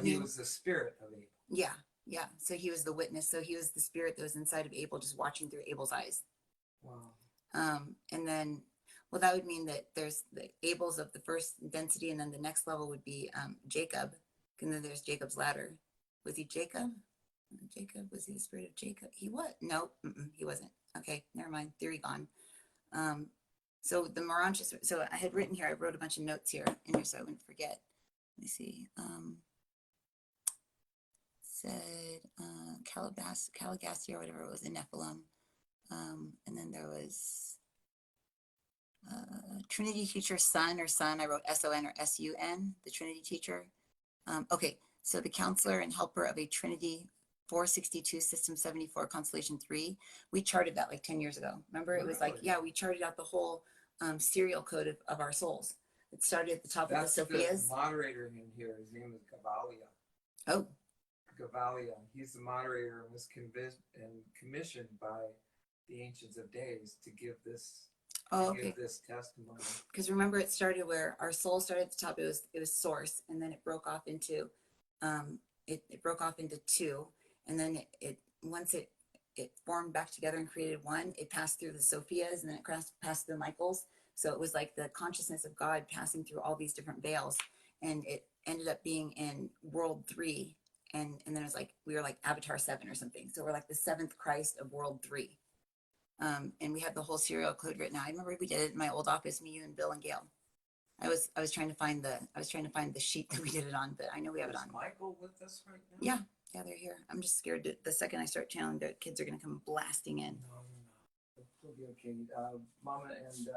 he was the spirit of Abel. Yeah, yeah. So he was the witness. So he was the spirit that was inside of Abel, just watching through Abel's eyes. Wow. And then, well, that would mean that there's the Abel's of the first density, and then the next level would be Jacob, and then there's Jacob's ladder. Was he Jacob? Jacob, was he the spirit of Jacob? He was. No, he wasn't. Okay, never mind. Theory gone. So the Moranches. So I had written here. I wrote a bunch of notes here in here so I wouldn't forget. Let me see. Said Caligastia or whatever it was, the Nephilim. And then there was Trinity teacher, son or son. I wrote S-O-N or S-U-N, the Trinity teacher. Okay, so the counselor and helper of a Trinity 462 System 74 Constellation 3. We charted that like 10 years ago. Remember, it was like, yeah, we charted out the whole serial code of our souls. It started at the top of the Sophias. The moderator in here, his name is Gavalia. Oh. Gavalia. He's the moderator and was commissioned by the Ancients of Days to give this give this testimony. Because remember, it started where our soul started at the top. It was source, and then it broke off into it broke off into two, and then once it formed back together and created one. It passed through the Sophias, and then it passed through Michael's. So it was like the consciousness of God passing through all these different veils, and it ended up being in World 3, and then it was like we were like Avatar 7 or something. So we're like the 7th Christ of World 3. And we had the whole serial code written out. I remember we did it in my old office, me, you, and Bill and Gail. I was trying to find the sheet that we did it on, but I know we have it on. Is Michael with us right now? Yeah, they're here. I'm just scared the second I start channeling, the kids are gonna come blasting in. No. It'll be okay. Mama and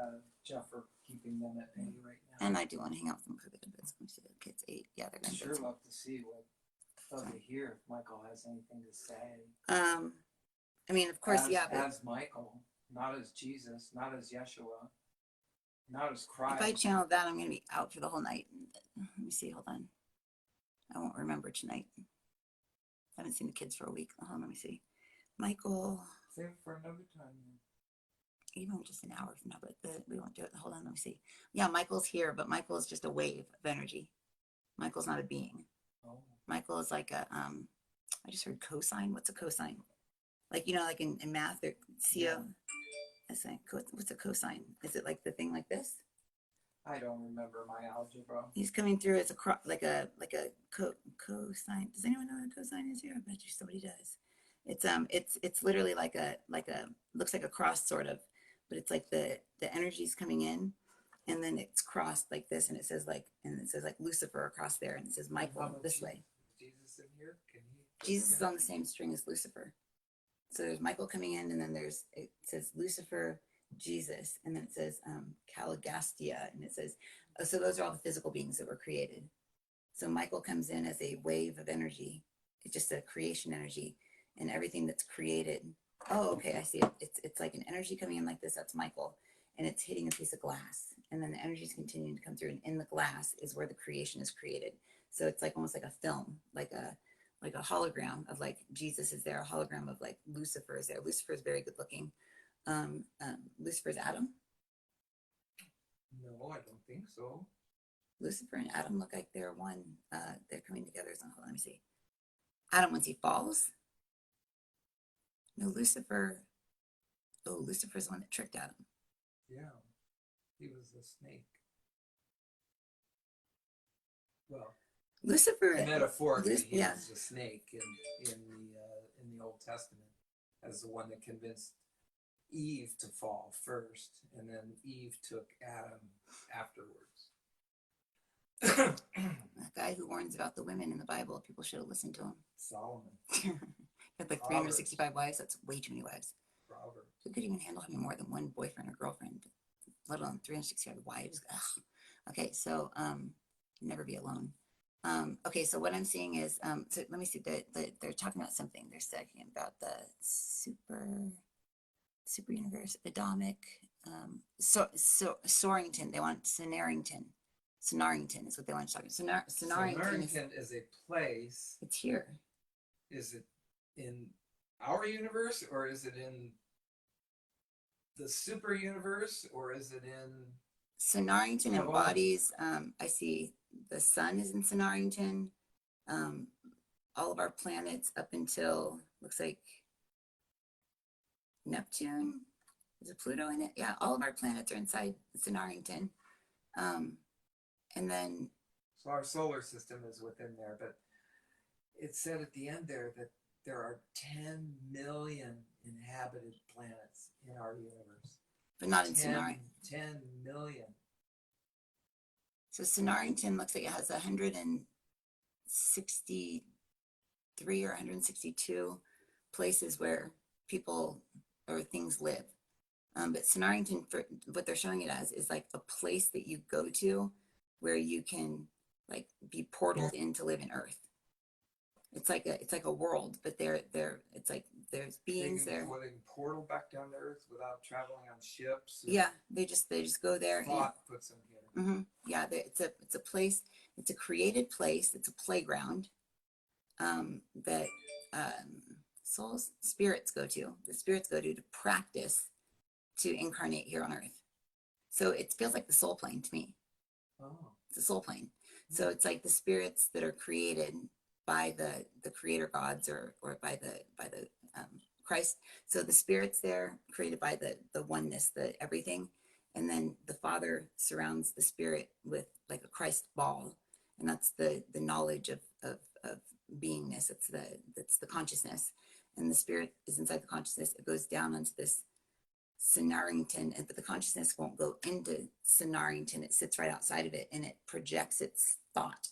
Jeff are keeping them at bay right now. And I do want to hang out with them for the good bits. Let me see, the kids 8. Yeah, they're gonna. Sure, love to see love to hear if Michael has anything to say. I mean, of course, as Michael, not as Jesus, not as Yeshua, not as Christ. If I channel that, I'm going to be out for the whole night. Let me see. Hold on. I won't remember tonight. I haven't seen the kids for a week. Hold on, let me see. Michael. Save it for another time. Even just an hour from now, but we won't do it. Hold on, let me see. Yeah, Michael's here, but Michael is just a wave of energy. Michael's not a being. Oh. Michael is like a, I just heard cosine. What's a cosine? Like, like in math, they're CO. Yeah. That's like, what's a cosine? Is it like the thing like this? I don't remember my algebra. He's coming through as like a cosine. Does anyone know what a cosine is here? I bet you somebody does. It's literally like a looks like a cross sort of, but it's like the energy's coming in, and then it's crossed like this, and it says like Lucifer across there, and it says Michael this way. Jesus in here? Jesus is on the same string as Lucifer. So there's Michael coming in, and then it says Lucifer, Jesus, and then it says Caligastia, and it says, so those are all the physical beings that were created. So Michael comes in as a wave of energy. It's just a creation energy, and everything that's created. Oh, okay, I see it. It's like an energy coming in like this. That's Michael, and it's hitting a piece of glass, and then the energy is continuing to come through, and in the glass is where the creation is created. So it's like almost like a film, like a hologram of like Jesus is there, a hologram of like Lucifer is there. Lucifer is very good looking. Lucifer's Adam. No, I don't think so. Lucifer and Adam look like they're one. They're coming together. Hold on, let me see. Adam, once he falls. No, Lucifer. Oh, Lucifer's the one that tricked Adam. Yeah, he was a snake. Well, Lucifer. Metaphorically, he Yeah. was a snake in the Old Testament as the one that convinced Eve to fall first, and then Eve took Adam afterwards. That guy who warns about the women in the Bible, people should have listened to him. Solomon. Had like 365 wives. That's way too many wives. Proverbs. Who could even handle having more than one boyfriend or girlfriend, let alone 365 wives? Ugh. Okay, so never be alone. Okay, so what I'm seeing is, so let me see. They're talking about something. They're talking about the super universe, Adamic, Soarington. They want Sonarington. Sonarington is what they want to talk about. Sonarington is a place. It's here. Is it in our universe, or is it in the super universe, or is it in Sonarington embodies, I see the sun is in Sonarington, all of our planets up until, looks like Neptune, is it Pluto in it? Yeah, all of our planets are inside Sonarington. And then, so our solar system is within there, but it said at the end there that there are 10 million inhabited planets in our universe. but not in Sonarington. 10 million. So Sonarington looks like it has 163 or 162 places where people or things live. But Sonarington, for what they're showing it as, is like a place that you go to where you can like be portaled in to live in Earth. It's like a world, but it's like there's beings there. Well, they can portal back down to Earth without traveling on ships. Yeah, they just go there. Thought puts them here. Yeah, it's a place. It's a created place. It's a playground that spirits go to. The spirits go to practice to incarnate here on Earth. So it feels like the soul plane to me. Oh. It's a soul plane. So it's like the spirits that are created by the creator gods or by the Christ. So the spirits there created by the oneness, the everything, and then the Father surrounds the spirit with like a Christ ball, and that's the knowledge of beingness. That's the consciousness, and the spirit is inside the consciousness. It goes down onto this Sonarington, but the consciousness won't go into Sonarington. It sits right outside of it, and it projects its thought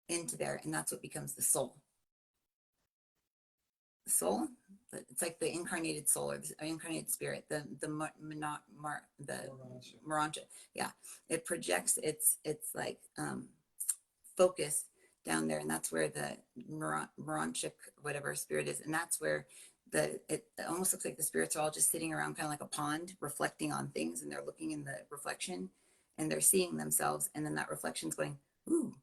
into there, and that's what becomes the soul. The soul, it's like the incarnated soul or the incarnated spirit, the Morancha. Yeah, it projects its like focus down there, and that's where the Moranchic whatever spirit is, and that's where it almost looks like the spirits are all just sitting around kind of like a pond reflecting on things, and they're looking in the reflection and they're seeing themselves, and then that reflection's going, ooh,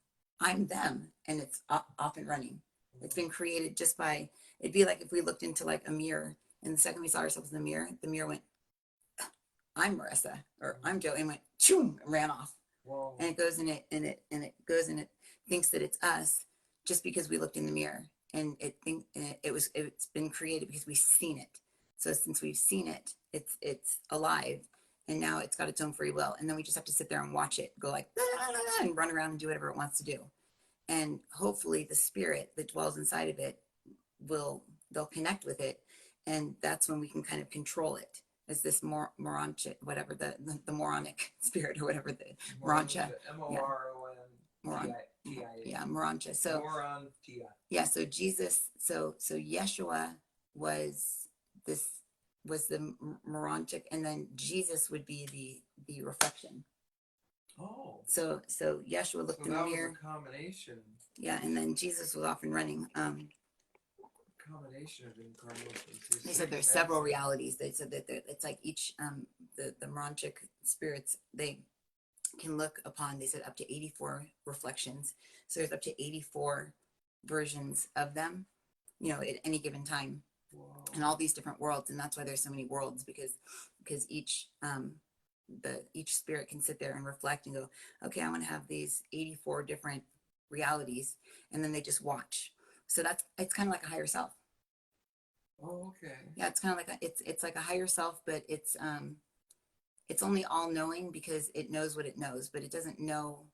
I'm them, and it's off and running. It's been created just by, it'd be like if we looked into like a mirror, and the second we saw ourselves in the mirror went, I'm Marisa, or I'm Joe, and went choom, and ran off. Whoa. And it goes in it goes and it thinks that it's us just because we looked in the mirror, and it's been created because we've seen it. So since we've seen it, it's alive, and now it's got its own free will, and then we just have to sit there and watch it go like and run around and do whatever it wants to do. And hopefully the spirit that dwells inside of it they'll connect with it, and that's when we can kind of control it as this moroncha, whatever the moronic spirit or whatever the moroncha. Yeah, moroncha. So yeah, so Jesus, so Yeshua was the moronchic, and then Jesus would be the reflection. Oh. So Yeshua looked in the mirror. Was a combination. Yeah, and then Jesus was off and running. Combination of incarnations. They said there's several realities. They said that it's like each the Moronchic spirits, they can look upon, they said up to 84 reflections. So there's up to 84 versions of them, at any given time. Whoa. In all these different worlds, and that's why there's so many worlds, because each each spirit can sit there and reflect and go, okay, I want to have these 84 different realities, and then they just watch. So it's kind of like a higher self. Oh, okay. Yeah, it's kind of like it's like a higher self, but it's only all knowing because it knows what it knows, but it doesn't know.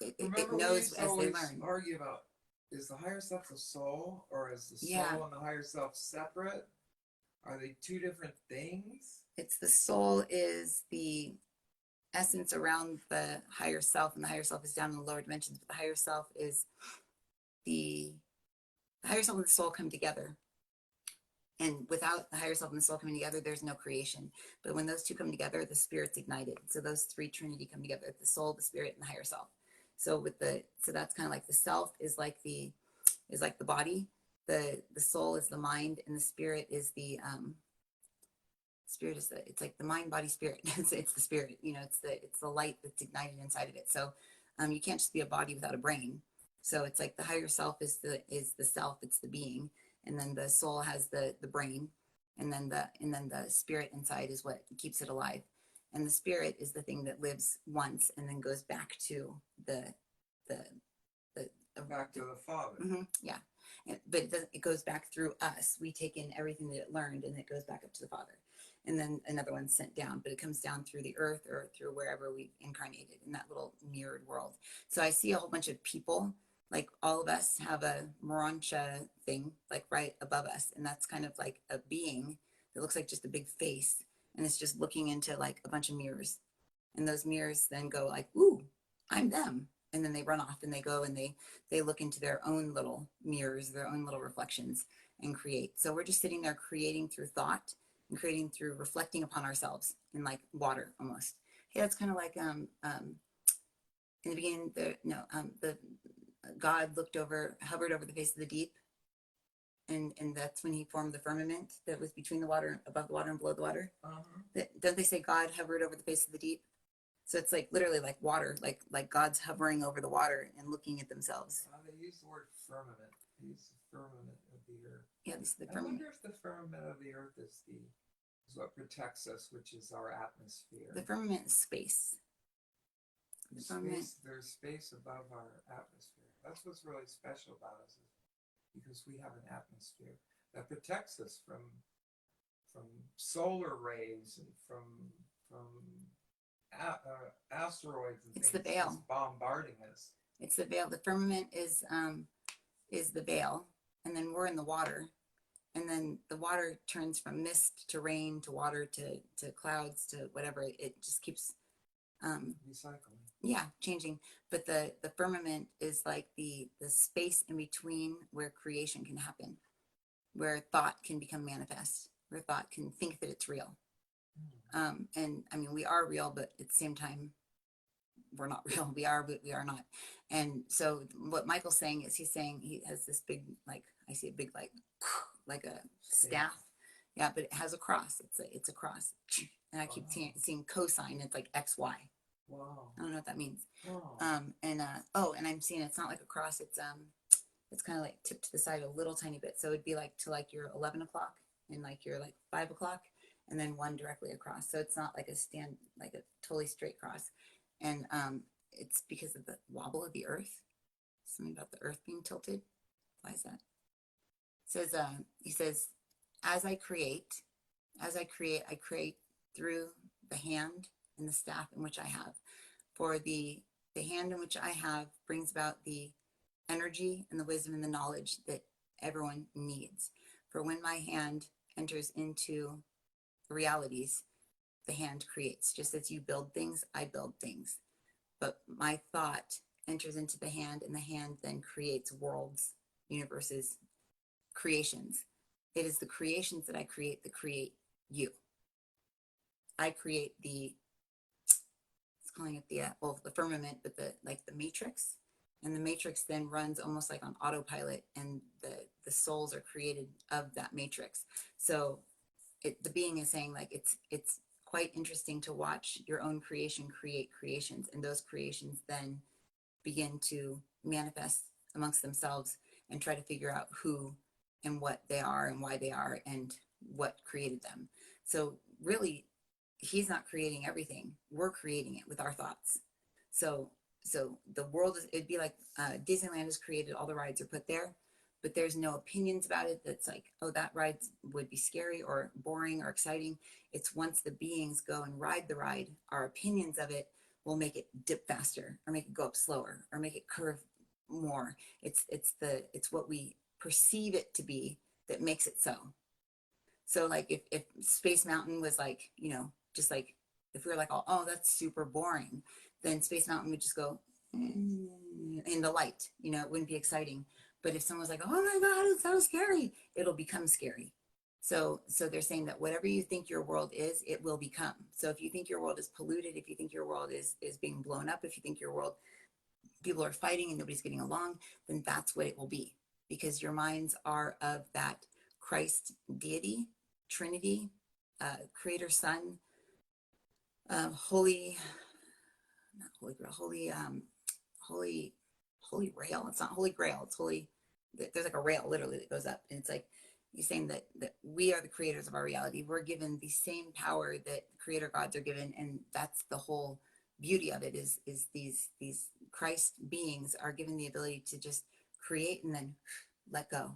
It knows as they learn. Argue about is the higher self the soul, or is the soul Yeah. and the higher self separate? Are they two different things? It's the soul is the essence around the higher self, and the higher self is down in the lower dimensions. But the higher self is the higher self and the soul come together. And without the higher self and the soul coming together, there's no creation. But when those two come together, the spirit's ignited. So those three trinity come together: the soul, the spirit, and the higher self. So that's kind of like the self is like the body, the soul is the mind, and the spirit is the spirit is it's like the mind, body, spirit. It's the spirit. It's the light that's ignited inside of it. So you can't just be a body without a brain. So it's like the higher self is the self, it's the being, and then the soul has the brain, and then the spirit inside is what keeps it alive. And the spirit is the thing that lives once and then goes back to the back to the Father. Yeah. But it goes back through us. We take in everything that it learned, and it goes back up to the Father. And then another one's sent down, but it comes down through the earth or through wherever we incarnated in that little mirrored world. So I see a whole bunch of people, like all of us have a Morancha thing, like right above us. And that's kind of like a being that looks like just a big face. And it's just looking into like a bunch of mirrors. And those mirrors then go like, ooh, I'm them. And then they run off and they go and they look into their own little mirrors, their own little reflections, and create. So we're just sitting there creating through thought and creating through reflecting upon ourselves in like water almost. Hey, that's kind of like in the beginning, the God hovered over the face of the deep, and that's when he formed the firmament that was between the water, above the water and below the water. Don't they say God hovered over the face of the deep? So it's like literally like water, like God's hovering over the water and looking at themselves. They use the word firmament. They use the firmament of the earth. Yeah, this is the I firmament. wonder if the firmament of the earth is what protects us, which is our atmosphere. The firmament is space. There's space above our atmosphere. That's what's really special about us, is because we have an atmosphere that protects us from solar rays and from asteroids and It's things the veil. just bombarding us. It's the veil. The firmament is the veil, and then we're in the water, and then the water turns from mist to rain to water to clouds to whatever. It just keeps recycling. Yeah, changing. But the firmament is like the space in between where creation can happen, where thought can become manifest, where thought can think that it's real. And I mean, we are real, but at the same time, we're not real. We are, but we are not. And so what Michael's saying is he has this big, like, I see a big, like a staff. Yeah, but it has a cross. It's a cross. And I keep seeing cosine. It's like XY. Wow. I don't know what that means. Wow. And I'm seeing it's not like a cross. It's kind of like tipped to the side a little tiny bit. So it'd be like to like your 11 o'clock and like your like 5 o'clock, and then one directly across. So it's not like like a totally straight cross. And it's because of the wobble of the earth. Something about the earth being tilted. Why is that? He says, as I create, I create through the hand and the staff in which I have. For the hand in which I have brings about the energy and the wisdom and the knowledge that everyone needs. For when my hand enters into realities, the hand creates. Just as you build things, I build things. But my thought enters into the hand, and the hand then creates worlds, universes, creations. It is the creations that I create that create you. I create calling it the firmament, but the matrix, and the matrix then runs almost like on autopilot, and the souls are created of that matrix. So the being is saying like it's quite interesting to watch your own creation create creations, and those creations then begin to manifest amongst themselves and try to figure out who and what they are and why they are and what created them. So really, he's not creating everything. We're creating it with our thoughts. So the world it'd be like Disneyland has created, all the rides are put there, but there's no opinions about it that's like, oh, that ride would be scary or boring or exciting. It's once the beings go and ride the ride, our opinions of it will make it dip faster or make it go up slower or make it curve more. It's what we perceive it to be that makes it so. So like if Space Mountain was like, just like if we were like, oh, that's super boring, then Space Mountain would just go in the light, it wouldn't be exciting. But if someone was like, oh my God, it's so scary, it'll become scary. So they're saying that whatever you think your world is, it will become. So if you think your world is polluted, if you think your world is being blown up, if you think your world, people are fighting and nobody's getting along, then that's what it will be. Because your minds are of that Christ deity, Trinity, Creator, Son, Holy, not Holy Grail, Holy, Holy Rail. It's not Holy Grail. It's Holy. There's like a rail literally that goes up, and it's like he's saying that we are the creators of our reality. We're given the same power that creator gods are given, and that's the whole beauty of it. Is these Christ beings are given the ability to just create and then let go,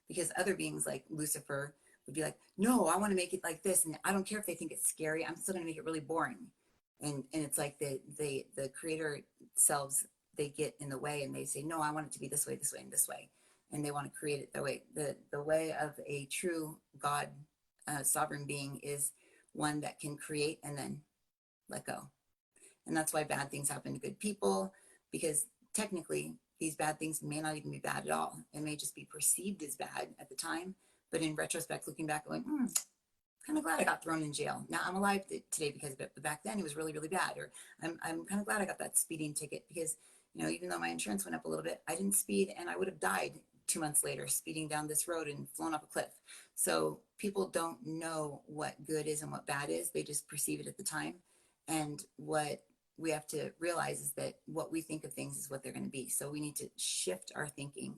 because other beings like Lucifer would be like, no, I want to make it like this, and I don't care if they think it's scary, I'm still going to make it really boring. And it's like the creator selves, they get in the way and they say, no, I want it to be this way, this way, and this way, and they want to create it that way. The way of a true God, sovereign being, is one that can create and then let go. And that's why bad things happen to good people, because technically these bad things may not even be bad at all. It may just be perceived as bad at the time, but in retrospect, looking back, going, kind of glad I got thrown in jail. Now I'm alive today because of it, but back then it was really, really bad. Or I'm kind of glad I got that speeding ticket because, even though my insurance went up a little bit, I didn't speed, and I would have died 2 months later speeding down this road and flown off a cliff. So people don't know what good is and what bad is. They just perceive it at the time. And what we have to realize is that what we think of things is what they're going to be. So we need to shift our thinking.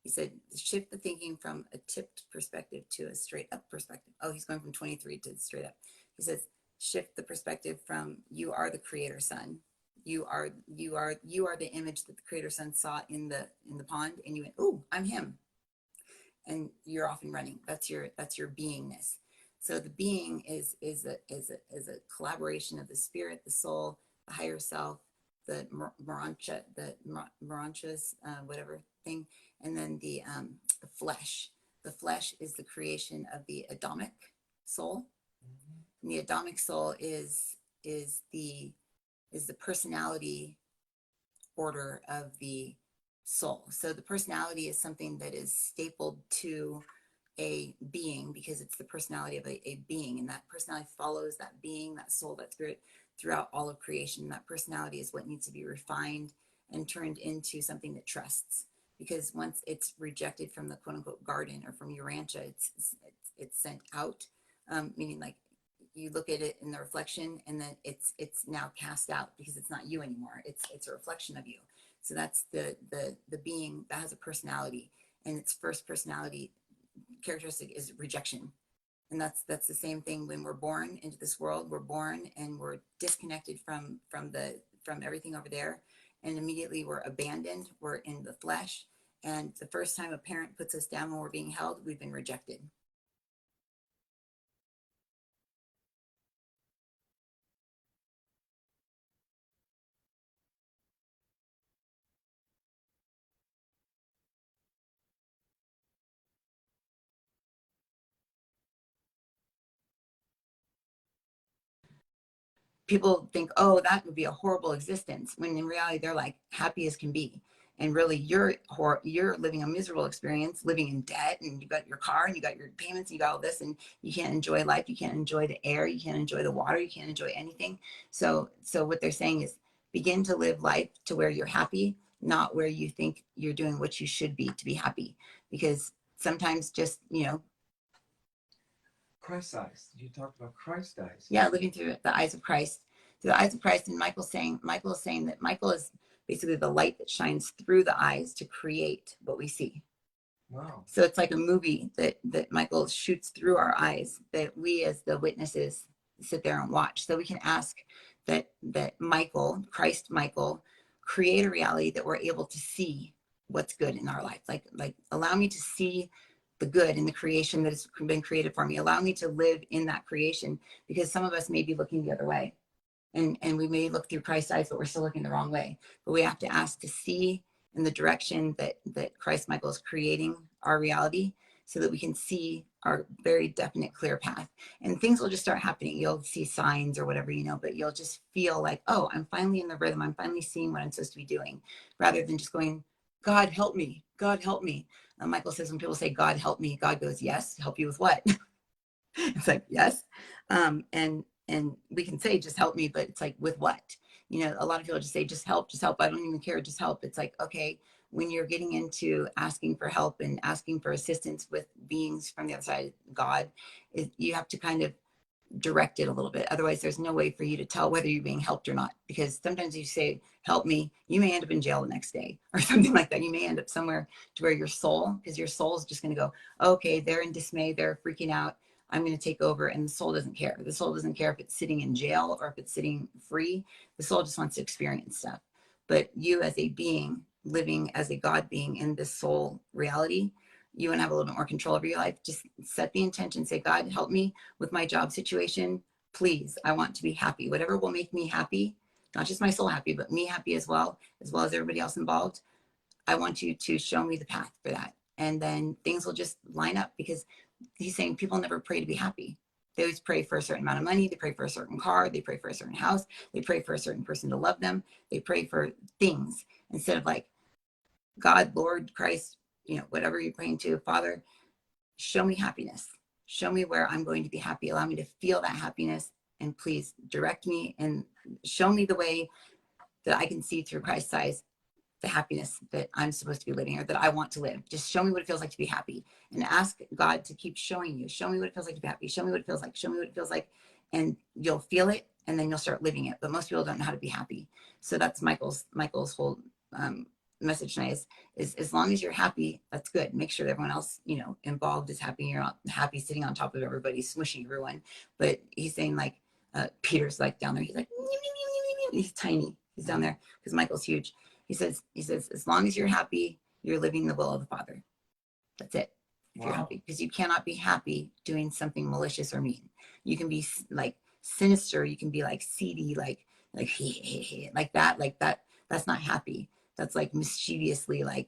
He said, shift the thinking from a tipped perspective to a straight up perspective. Oh, he's going from 23 to straight up. He says, shift the perspective from you are the creator son. You are the image that the creator son saw in the pond, and you went, oh, I'm him. And you're off and running. That's your beingness. So the being is a collaboration of the spirit, the soul, the higher self, the Moranchas, whatever thing, and then the flesh. The flesh is the creation of the Adamic soul, and the Adamic soul is the personality order of the soul. So the personality is something that is stapled to a being because it's the personality of a being, and that personality follows that being, that soul, that spirit throughout all of creation. That personality is what needs to be refined and turned into something that trusts, because once it's rejected from the quote unquote garden or from your rancha, it's sent out, meaning like you look at it in the reflection and then it's now cast out because it's not you anymore. It's a reflection of you. So that's the being that has a personality, and its first personality characteristic is rejection. And that's the same thing when we're born into this world. We're born and we're disconnected from everything over there, and immediately we're abandoned. We're in the flesh, and the first time a parent puts us down when we're being held, we've been rejected. People think, oh, that would be a horrible existence, when in reality they're like happy as can be, and really you're living a miserable experience, living in debt, and you got your car and you got your payments and you got all this, and you can't enjoy life, you can't enjoy the air, you can't enjoy the water, you can't enjoy anything. So what they're saying is begin to live life to where you're happy, not where you think you're doing what you should be to be happy, because sometimes just Christ's eyes. You talked about Christ's eyes. Yeah, living through the eyes of Christ. Through the eyes of Christ. And Michael is saying that Michael is basically the light that shines through the eyes to create what we see. Wow. So it's like a movie that Michael shoots through our eyes, that we as the witnesses sit there and watch. So we can ask that Michael, Christ Michael, create a reality that we're able to see what's good in our life. Like allow me to see the good in the creation that has been created for me. Allow me to live in that creation, because some of us may be looking the other way, and we may look through Christ's eyes, but we're still looking the wrong way. But we have to ask to see in the direction that Christ Michael is creating our reality, so that we can see our very definite, clear path. And things will just start happening. You'll see signs or whatever, but you'll just feel like, oh, I'm finally in the rhythm. I'm finally seeing what I'm supposed to be doing, rather than just going, God, help me. God, help me. Michael says, when people say, God, help me, God goes, yes, help you with what? It's like, yes. And we can say, just help me, but it's like, with what? A lot of people just say, just help, just help. I don't even care. Just help. It's like, okay, when you're getting into asking for help and asking for assistance with beings from the other side of God, you have to kind of direct it a little bit. Otherwise, there's no way for you to tell whether you're being helped or not. Because sometimes you say, help me, you may end up in jail the next day or something like that. You may end up somewhere to where your soul, because your soul is just going to go, okay, they're in dismay, they're freaking out, I'm going to take over. And the soul doesn't care. The soul doesn't care if it's sitting in jail or if it's sitting free. The soul just wants to experience stuff. But you, as a being, living as a God being in this soul reality, you want to have a little bit more control over your life. Just set the intention, say, God, help me with my job situation. Please, I want to be happy. Whatever will make me happy, not just my soul happy, but me happy as well as everybody else involved. I want you to show me the path for that. And then things will just line up, because he's saying people never pray to be happy. They always pray for a certain amount of money. They pray for a certain car. They pray for a certain house. They pray for a certain person to love them. They pray for things instead of like, God, Lord, Christ, whatever you're praying to, Father, show me happiness. Show me where I'm going to be happy. Allow me to feel that happiness. And please direct me and show me the way that I can see through Christ's eyes the happiness that I'm supposed to be living, or that I want to live. Just show me what it feels like to be happy, and ask God to keep showing you. Show me what it feels like to be happy. Show me what it feels like. Show me what it feels like. And you'll feel it, and then you'll start living it. But most people don't know how to be happy. So that's Michael's whole message tonight is as long as you're happy, that's good. Make sure that everyone else, involved is happy. You're not happy sitting on top of everybody, smushing everyone. But he's saying, like, Peter's like down there. He's like, he's tiny. He's down there because Michael's huge. He says, as long as you're happy, you're living the will of the Father. That's it. If you're happy, because you cannot be happy doing something malicious or mean. You can be like sinister. You can be like seedy, like like that. That's not happy. That's like mischievously, like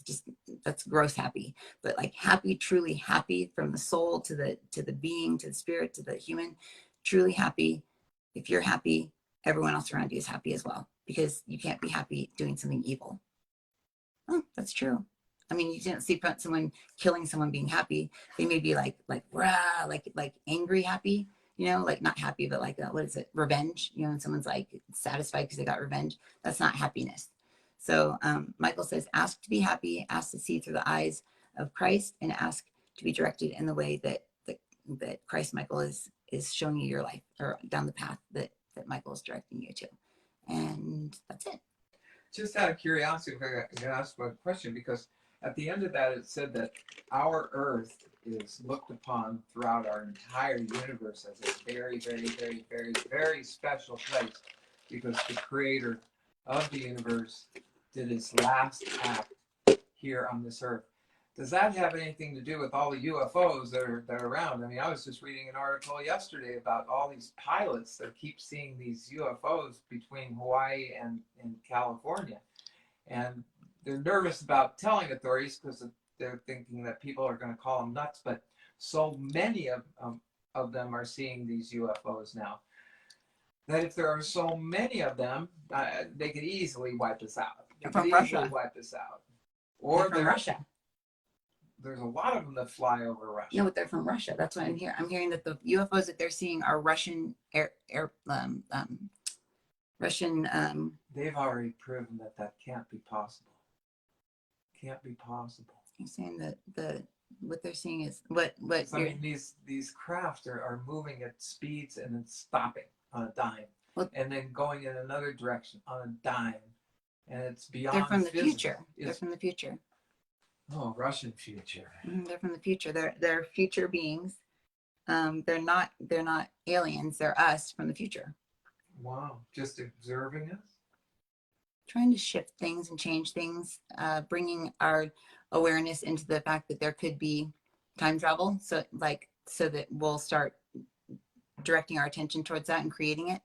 just, that's gross happy. But like happy, truly happy, from the soul to the being, to the spirit, to the human, truly happy. If you're happy, everyone else around you is happy as well, because you can't be happy doing something evil. Oh, that's true. I mean, you didn't see someone killing someone being happy. They may be like rah, like angry happy, like not happy, but like what is it? Revenge. And someone's like satisfied because they got revenge. That's not happiness. So Michael says, ask to be happy, ask to see through the eyes of Christ, and ask to be directed in the way that Christ Michael is showing you your life, or down the path that Michael is directing you to. And that's it. Just out of curiosity, if I can ask one question, because at the end of that, it said that our Earth is looked upon throughout our entire universe as a very, very, very, very, very special place, because the creator of the universe did his last act here on this Earth. Does that have anything to do with all the UFOs that are around? I mean, I was just reading an article yesterday about all these pilots that keep seeing these UFOs between Hawaii and California. And they're nervous about telling authorities because they're thinking that people are going to call them nuts. But so many of them are seeing these UFOs now that if there are so many of them, they could easily wipe us out. From Russia. Wipe us out. Or they're from Russia. There's a lot of them that fly over Russia. No, but they're from Russia. That's what I'm hearing. I'm hearing that the UFOs that they're seeing are Russian Russian. They've already proven that can't be possible. Can't be possible. I'm saying that what they're seeing is what. I mean, these craft are moving at speeds and then stopping on a dime, and then going in another direction on a dime, and it's beyond. They're from the future. They're from the future. Oh, Russian future. They're from the future. They're future beings. They're not aliens. They're us from the future. Wow, just observing us? Trying to shift things and change things, bringing our awareness into the fact that there could be time travel. So that we'll start directing our attention towards that and creating it.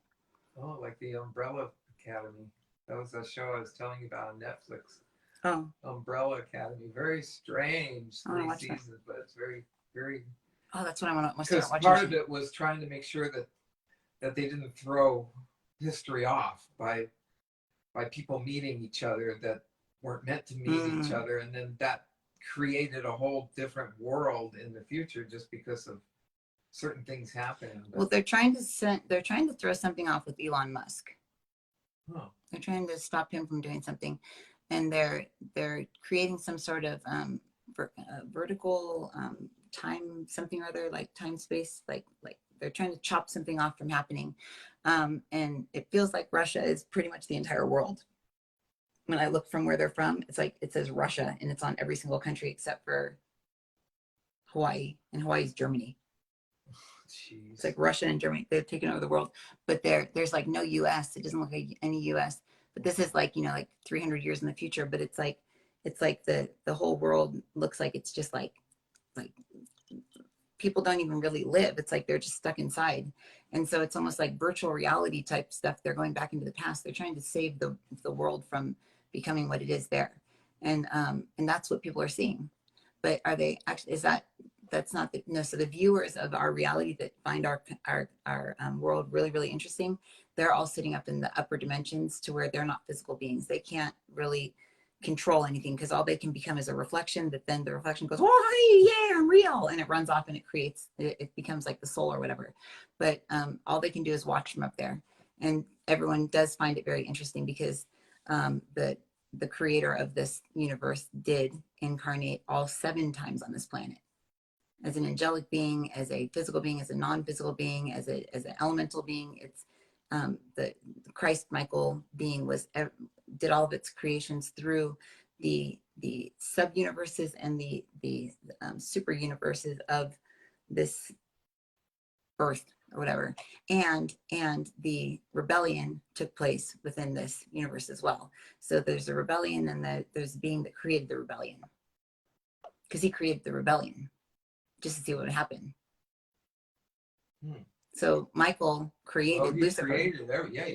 Oh, like the Umbrella Academy. That was a show I was telling you about on Netflix. Oh, Umbrella Academy. Very strange I wanna 3 watch that. seasons, but it's very, very. Oh, that's what I want to Because start watching. part of it was trying to make sure that they didn't throw history off by people meeting each other that weren't meant to meet each other, and then that created a whole different world in the future just because of certain things happening. But, Well, they're trying to throw something off with Elon Musk. huh. They're trying to stop him from doing something, and they're creating some sort of vertical time something or other, like time space, like they're trying to chop something off from happening, and it feels like Russia is pretty much the entire world. When I look from where they're from, it's like it says Russia, and it's on every single country except for Hawaii, and Hawaii's Germany. Jeez. It's like Russia and Germany, they've taken over the world, but there's like no US. It doesn't look like any US, but this is like, like 300 years in the future, but it's like the whole world looks like it's just like people don't even really live. It's like they're just stuck inside. And so it's almost like virtual reality type stuff. They're going back into the past. They're trying to save the world from becoming what it is there. And that's what people are seeing. But are they actually, that's not the, no. So the viewers of our reality that find our world really, really interesting, they're all sitting up in the upper dimensions to where they're not physical beings. They can't really control anything because all they can become is a reflection, but then the reflection goes, oh, yeah, I'm real. And it runs off and it becomes like the soul or whatever. But all they can do is watch from up there. And everyone does find it very interesting because the creator of this universe did incarnate all 7 times on this planet as an angelic being, as a physical being, as a non-physical being, as an elemental being. It's the Christ Michael being did all of its creations through the sub-universes and the super universes of this earth or whatever, and the rebellion took place within this universe as well. So there's a rebellion, and there's a being that created the rebellion, because he created the rebellion just to see what would happen. So Michael created Lucifer. He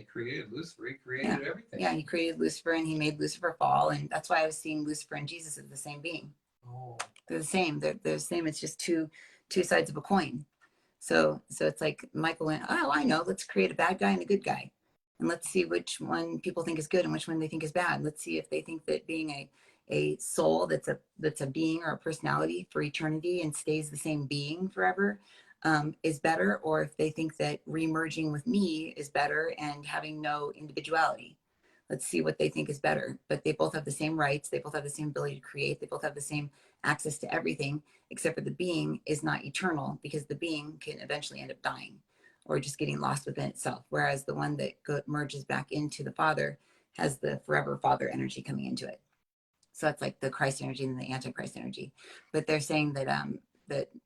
created Lucifer. He created everything. Yeah, he created Lucifer, and he made Lucifer fall, and that's why I was seeing Lucifer and Jesus as the same being. Oh. They're the same. They're the same. It's just two sides of a coin. So it's like Michael went, oh, I know, let's create a bad guy and a good guy. And let's see which one people think is good and which one they think is bad. Let's see if they think that being a soul that's a being or a personality for eternity and stays the same being forever is better, or if they think that remerging with me is better and having no individuality. Let's see what they think is better. But they both have the same rights. They both have the same ability to create. They both have the same access to everything, except for the being is not eternal, because the being can eventually end up dying or just getting lost within itself. Whereas the one that merges back into the Father has the forever Father energy coming into it. So that's like the Christ energy and the Antichrist energy. But they're saying that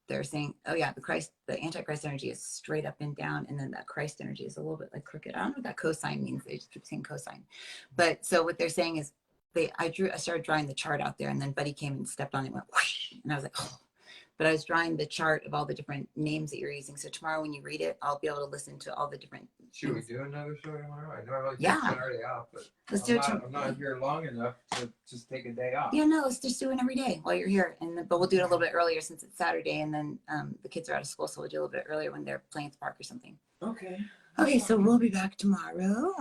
they're saying, oh yeah, the Antichrist energy is straight up and down, and then that Christ energy is a little bit like crooked. I don't know what that cosine means. They just keep saying cosine. But so what they're saying is, I started drawing the chart out there, and then Buddy came and stepped on it and went whoosh, and I was like, oh. But I was drawing the chart of all the different names that you're using. So tomorrow when you read it, I'll be able to listen to all the different Should things. we do another show tomorrow? I normally Yeah. take Saturday off, but Let's I'm not here long enough to just take a day off. Yeah, no, let's just do it every day while you're here. But we'll do it a little bit earlier since it's Saturday, and then the kids are out of school, so we'll do a little bit earlier when they're playing at the park or something. Okay. Okay, so we'll be back tomorrow.